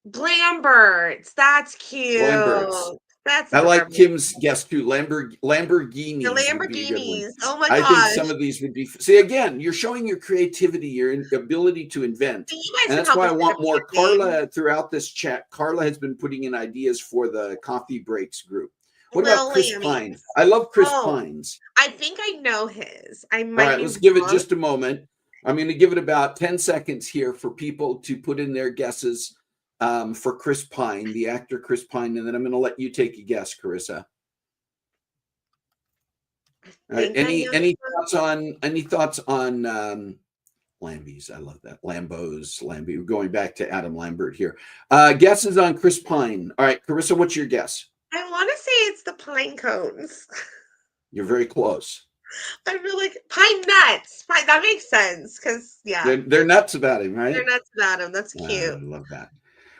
Lamberts. That's Lambert's. cute. That's I like adorable. Kim's guess too. The Lamborghinis would be a good one. Lamborghinis. Oh my I think some gosh. of these would be. See, again, you're showing your creativity, your ability to invent, See, you and guys can that's help why us I think of want a more name. Carla throughout this chat. Carla has been putting in ideas for the coffee breaks group. What about Lil Chris Pine? Lammies. I love Chris Oh, Pines. I think I know his. I All might right, be let's give it wrong. just a moment. I'm going to give it about 10 seconds here for people to put in their guesses for Chris Pine, the actor Chris Pine, and then I'm going to let you take a guess, Karissa. All right. Think I know Any thoughts on Lambies? I love that. Lambie. We're going back to Adam Lambert here. Guesses on Chris Pine. All right, Karissa, what's your guess? I want to say it's the pine cones. You're very close. I feel like pine nuts. Pine, that makes sense because yeah, They're nuts about him, they're right? nuts about him. That's I cute. love that.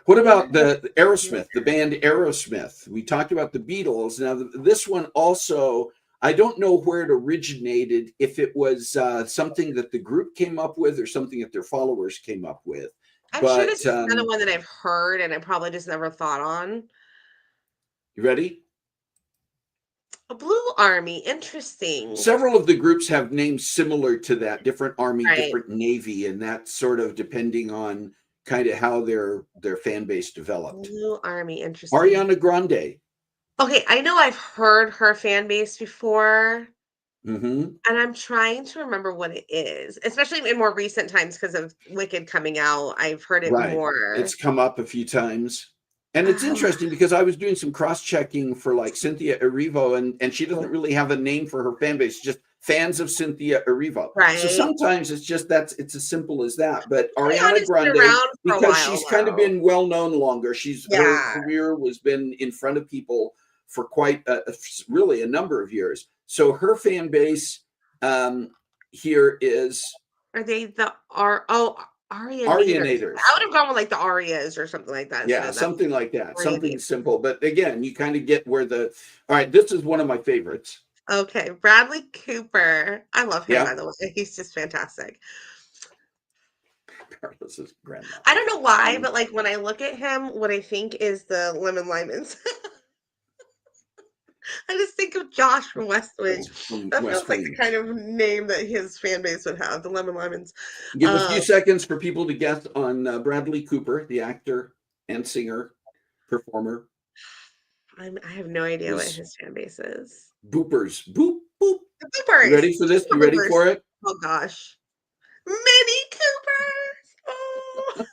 What about Yeah. the Aerosmith, the band Aerosmith? We talked about the Beatles. Now, this one also, I don't know where it originated, if it was something that the group came up with or something that their followers came up with. I'm sure But this is another one that I've heard and I probably just never thought on. you ready? A blue army. Interesting. Several of the groups have names similar to that, different army, Right. different navy, and that's sort of depending on kind of how their fan base developed. Blue army. Interesting. Ariana Grande. Okay, I know I've heard her fan base before. Mm-hmm. And I'm trying to remember what it is, especially in more recent times because of Wicked coming out. I've heard it Right. more. It's come up a few times. And it's interesting because I was doing some cross-checking for like Cynthia Erivo, and she doesn't really have a name for her fan base, just fans of Cynthia Erivo. Right. So sometimes it's just it's as simple as that. But Ariana's Ariana Grande, been around for a because while, she's kind of though. been well known longer. Her career was been in front of people for quite really a number of years. So her fan base here is. Are they the Arianators? Arianators. I would have gone with like the Arias or something like that. Yeah, something like that. Something Arianators. simple. But again, you kind of get where all right, this is one of my favorites. Okay, Bradley Cooper. I love him, Yeah. by the way. He's just fantastic. This is grandma. I don't know why, but like when I look at him, what I think is the lemon limons. I just think of Josh from West Wing. That feels like the kind of name that his fan base would have, the Lemon Limons. Give a few seconds for people to guess on Bradley Cooper, the actor and singer performer. I have no idea what His his fan base is. boopers. Boop, boop. The You Coopers. ready for this? You ready Coopers. for it? Oh gosh. Mini Coopers. Oh.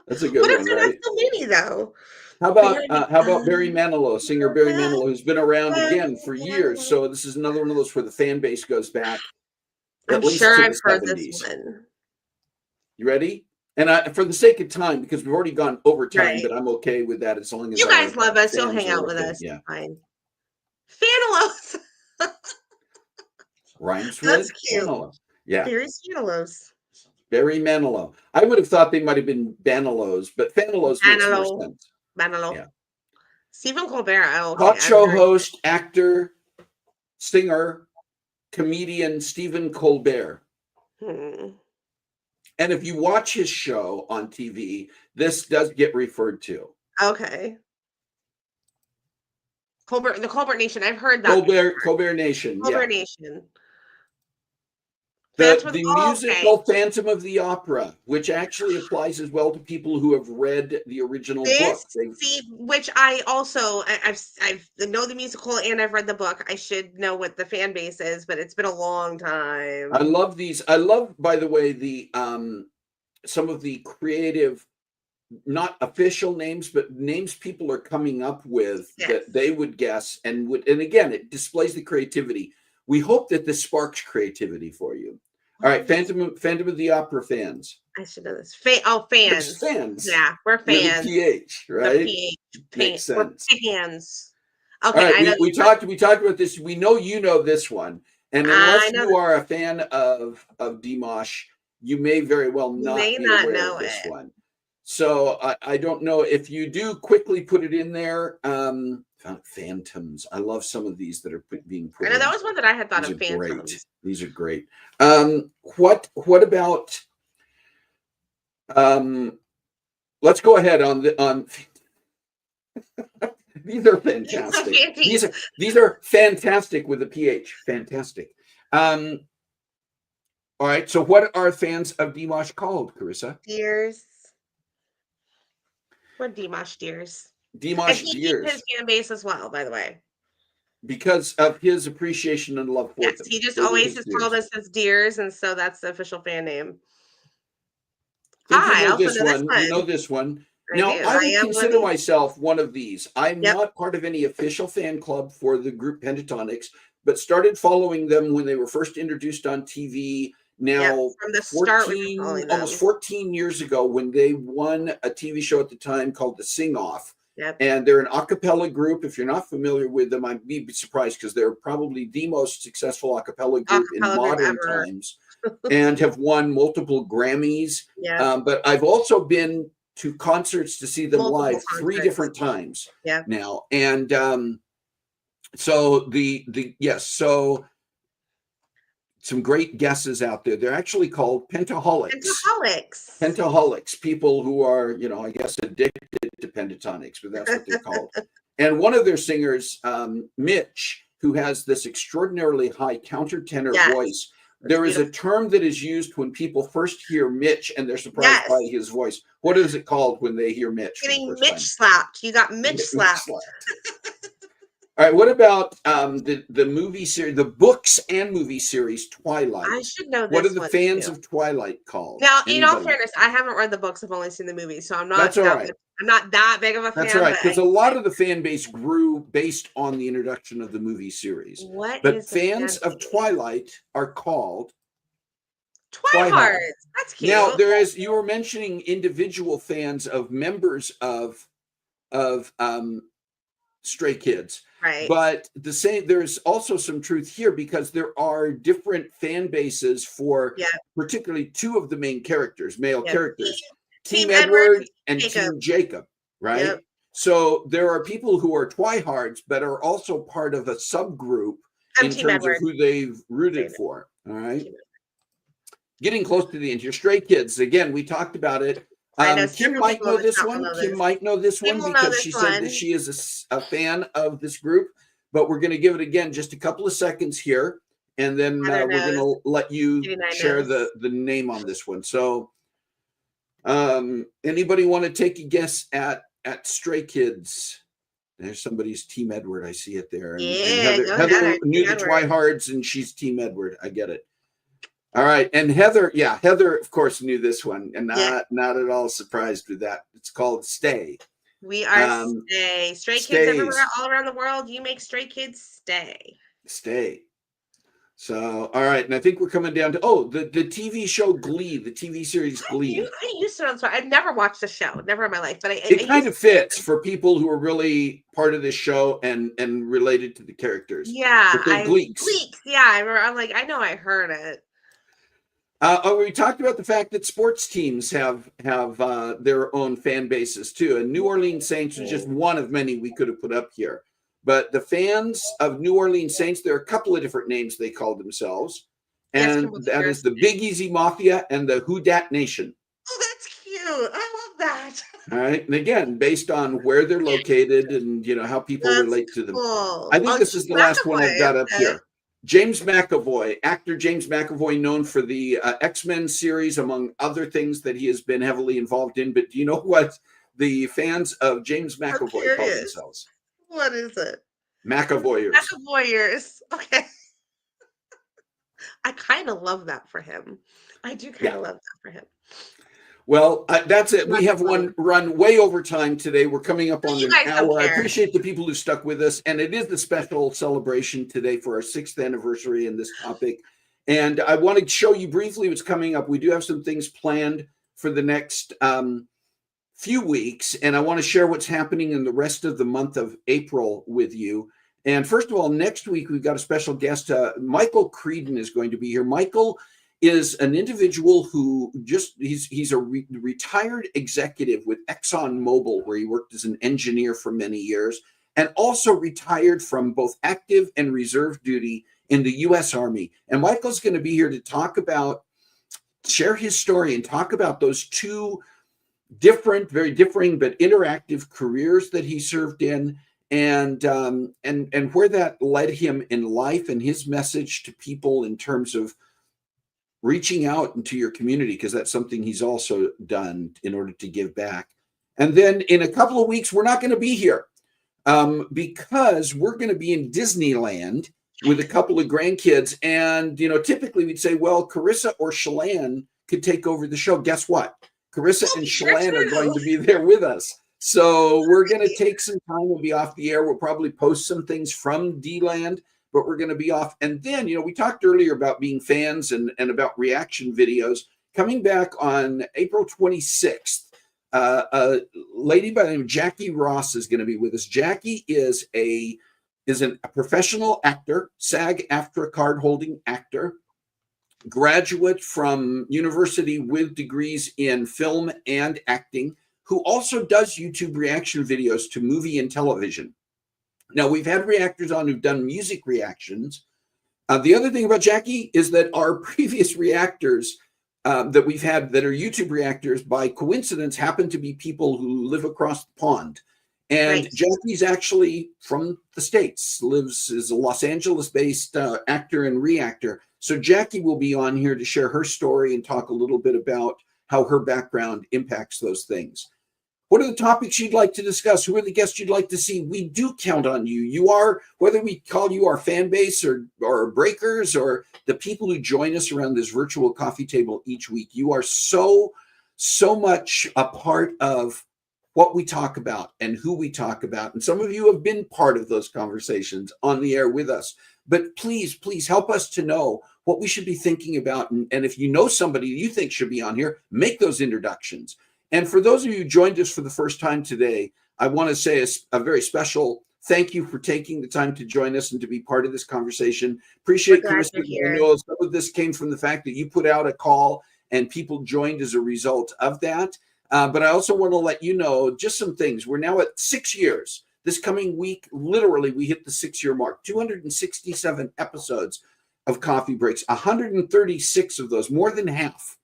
That's a good What if one, they're not right? so many though? How Very about Barry Manilow, singer Barry Manilow, who's been around again for years. Manilow. So this is another one of those where the fan base goes back I'm at least sure to I've the heard this 70s. one. You ready? And for the sake of time, because we've already gone over time, Right. but I'm okay with that as long as You guys our love us. You'll fans hang are out with okay. us. Yeah. Fine. Fanalos. Rhymes That's with cute. Manilow. Yeah. Barry Fanalos. Barry Manilow. I would have thought they might have been Banilos, but Fanilos makes more Manilow. sense. Manilow. Yeah. Stephen Colbert. Oh, Talk okay. show host, actor, singer, comedian Stephen Colbert. And if you watch his show on TV, this does get referred to. Okay. The Colbert Nation. I've heard that. Colbert Nation. Colbert Yeah. Nation. The musical Phantom of the Opera, which actually applies as well to people who have read the original book. Which I also I've know the musical and I've read the book. I should know what the fan base is, but it's been a long time. I love these. I love, by the way, the some of the creative, not official names, but names people are coming up with that they would guess and again, it displays the creativity. We hope that this sparks creativity for you. All right, Phantom of the Opera fans. I should know this. Fans. Fans. Yeah, we're fans. With a PH, right? The PH. Makes sense. We're fans. Okay, all right, we talked about this. We know you know this one, and unless you are a fan of Dimash, you may very well not be aware of this one. So I don't know if you do. Quickly put it in there. Phantoms. I love some of these that are being put. I know that was one that I had thought of. Phantoms. Great. These are great. What about? Let's go ahead on. These are fantastic. These are fantastic with a PH. Fantastic. All right. So, what are fans of Dimash called, Karissa? Deers. We're Dimash Deers. Dimash Deers. His fan base as well, by the way. Because of his appreciation and love for them. He just always has called us as Deers, and so that's the official fan name. Hi, you know this one. You know this one. Now, I would consider myself one of these. I'm not part of any official fan club for the group Pentatonics, but started following them when they were first introduced on TV. Now, from the start, almost 14 years ago, when they won a TV show at the time called The Sing Off. And they're an a cappella group. If you're not familiar with them, I'd be surprised because they're probably the most successful a cappella group in modern times and have won multiple Grammys. But I've also been to concerts to see them live 3 different times now. And so so some great guesses out there. They're actually called Pentaholics. Pentaholics, people who are, I guess, addicted to pentatonics, but that's what they're called. And one of their singers, Mitch, who has this extraordinarily high countertenor voice. There is a term that is used when people first hear Mitch and they're surprised by his voice. What is it called when they hear Mitch? Getting Mitch slapped. You got Mitch slapped. All right. What about the movie series, the books and movie series Twilight? I should know this. What are the fans of Twilight called? Now, in all fairness, I haven't read the books. I've only seen the movies, so I'm not. That's all right. I'm not that big of a fan. That's right, because a lot of the fan base grew based on the introduction of the movie series. But fans of Twilight are called Twihards. That's cute. Now, you were mentioning individual fans of members of Stray Kids. Right. But there's also some truth here because there are different fan bases for particularly 2 of the main characters, male characters, Team Edward and Team Jacob, right? Yep. So there are people who are Twihards, but are also part of a subgroup in terms of who they've rooted for. All right. Getting close to the end. Your Stray Kids, again, we talked about it. Kim might know this one. Kim might know this one because she said that she is a fan of this group. But we're going to give it again just a couple of seconds here, and then we're going to let you share the name on this one. So, anybody want to take a guess at at Stray Kids. There's somebody's Team Edward. I see it there. And Yeah, Heather, go Heather Heather. knew the Twihards, and she's Team Edward. I get it. All right. And Heather, Heather, of course, knew this one, and not at all surprised with that. It's called Stay. We are Stay. Stray Kids everywhere, all around the world. You make Stray Kids stay. Stay. So, all right. And I think we're coming down to, the TV show Glee, the TV series Glee. I used to, I've never watched the show, never in my life, but it kind of fits for people who are really part of this show and related to the characters. Yeah. Gleeks. Yeah. I'm like, I know I heard it. We talked about the fact that sports teams have their own fan bases too. And New Orleans Saints is just one of many we could have put up here. But the fans of New Orleans Saints, there are a couple of different names they call themselves. And that is the Big Easy Mafia and the Who Dat Nation. Oh, that's cute. I love that. All right. And again, based on where they're located and, how people relate to them. Cool. I think this is the last one I've got up here. James McAvoy, actor James McAvoy, known for the X-Men series, among other things that he has been heavily involved in. But do you know what the fans of James McAvoy call themselves? What is it? McAvoyers. McAvoyers. Okay. I kind of love that for him. I do kind of love that for him. Well, that's it. We have run way over time today. We're coming up on an hour. I appreciate the people who stuck with us. And it is the special celebration today for our 6th anniversary in this topic. And I wanted to show you briefly what's coming up. We do have some things planned for the next few weeks. And I want to share what's happening in the rest of the month of April with you. And first of all, next week, we've got a special guest. Michael Creedon is going to be here. Michael is an individual who he's a retired executive with ExxonMobil, where he worked as an engineer for many years, and also retired from both active and reserve duty in the U.S. Army. And Michael's going to be here to share his story and talk about those two different, very differing, but interactive careers that he served in, and where that led him in life, and his message to people in terms of reaching out into your community, because that's something he's also done in order to give back. And then in a couple of weeks, we're not going to be here because we're going to be in Disneyland with a couple of grandkids. And, typically we'd say, well, Karissa or Shalane could take over the show. Guess what? Karissa and Shalane are going to be there with us. So we're going to take some time. We'll be off the air. We'll probably post some things from D-Land, but we're going to be off. And then, we talked earlier about being fans and about reaction videos. Coming back on April 26th, a lady by the name of Jackie Ross is going to be with us. Jackie is a professional actor, SAG-AFTRA card-holding actor, graduate from university with degrees in film and acting, who also does YouTube reaction videos to movie and television. Now, we've had reactors on who've done music reactions. The other thing about Jackie is that our previous reactors that we've had that are YouTube reactors, by coincidence, happen to be people who live across the pond. And right. Jackie's actually from the States, is a Los Angeles-based actor and reactor. So Jackie will be on here to share her story and talk a little bit about how her background impacts those things. What are the topics you'd like to discuss? Who are the guests you'd like to see? We do count on you. You are, whether we call you our fan base or breakers or the people who join us around this virtual coffee table each week, you are so much a part of what we talk about and who we talk about. And some of you have been part of those conversations on the air with us. But please help us to know what we should be thinking about. And if you know somebody you think should be on here, make those introductions. And for those of you who joined us for the first time today, I want to say a very special thank you for taking the time to join us and to be part of this conversation. Appreciate Karissa. I know some of this came from the fact that you put out a call and people joined as a result of that. But I also want to let you know just some things. We're now at 6 years. This coming week, literally, we hit the 6-year mark. 267 episodes of Coffee Breaks. 136 of those, more than half,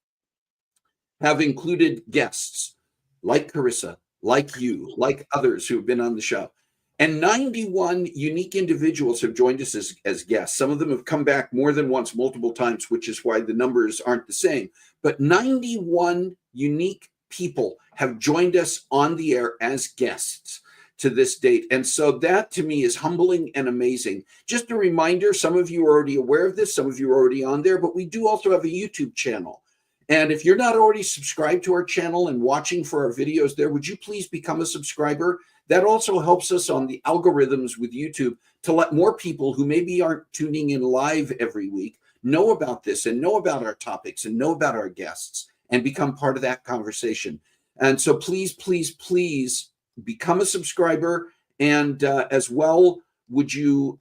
have included guests like Karissa, like you, like others who have been on the show. And 91 unique individuals have joined us as guests. Some of them have come back more than once, multiple times, which is why the numbers aren't the same. But 91 unique people have joined us on the air as guests to this date. And so that to me is humbling and amazing. Just a reminder, some of you are already aware of this, some of you are already on there, but we do also have a YouTube channel. And if you're not already subscribed to our channel and watching for our videos there, would you please become a subscriber? That also helps us on the algorithms with YouTube to let more people who maybe aren't tuning in live every week know about this and know about our topics and know about our guests and become part of that conversation. And so please, please, please become a subscriber. And as well, would you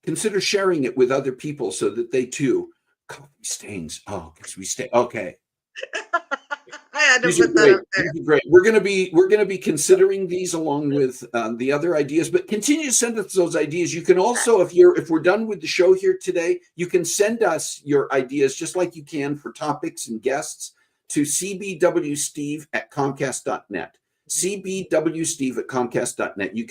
consider sharing it with other people so that they too, coffee stains. Oh, because we stay. Okay. I had to These are put that great. up there. These are great. We're gonna be considering these along with the other ideas, but continue to send us those ideas. You can also, if we're done with the show here today, you can send us your ideas just like you can for topics and guests to cbwsteve@comcast.net. cbwsteve@comcast.net. You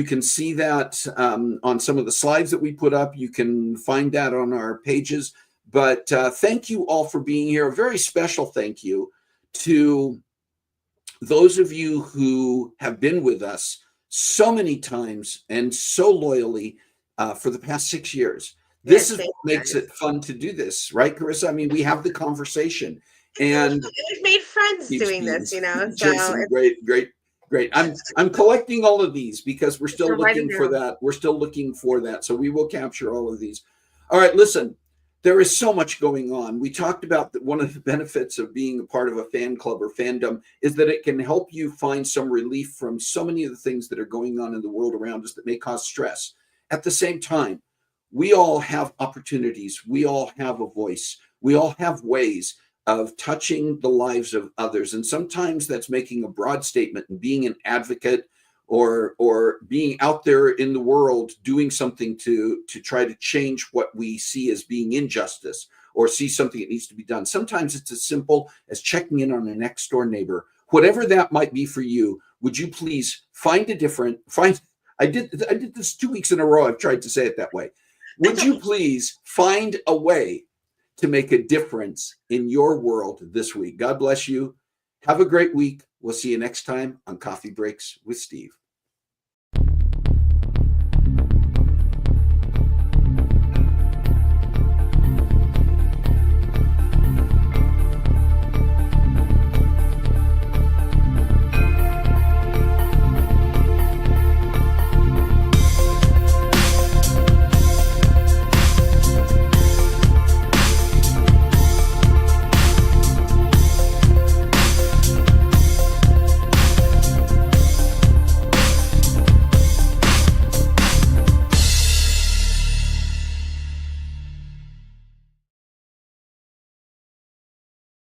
can see that on some of the slides that we put up. You can find that on our pages. But thank you all for being here. A very special thank you to those of you who have been with us so many times and so loyally for the past 6 years. This is what makes it fun to do this, right, Karissa? I mean, we have the conversation, and we've made friends doing this, you know. So Jason, great. I'm collecting all of these because we're still looking for that. We're still looking for that. So we will capture all of these. All right, listen. There is so much going on. We talked about that one of the benefits of being a part of a fan club or fandom is that it can help you find some relief from so many of the things that are going on in the world around us that may cause stress. At the same time, we all have opportunities. We all have a voice. We all have ways of touching the lives of others. And sometimes that's making a broad statement and being an advocate or being out there in the world doing something to try to change what we see as being injustice or see something that needs to be done. Sometimes it's as simple as checking in on a next door neighbor. Whatever that might be for you, would you please I did this 2 weeks in a row. I've tried to say it that way. Would you please find a way to make a difference in your world this week? God bless you. Have a great week. We'll see you next time on Coffee Breaks with Steve.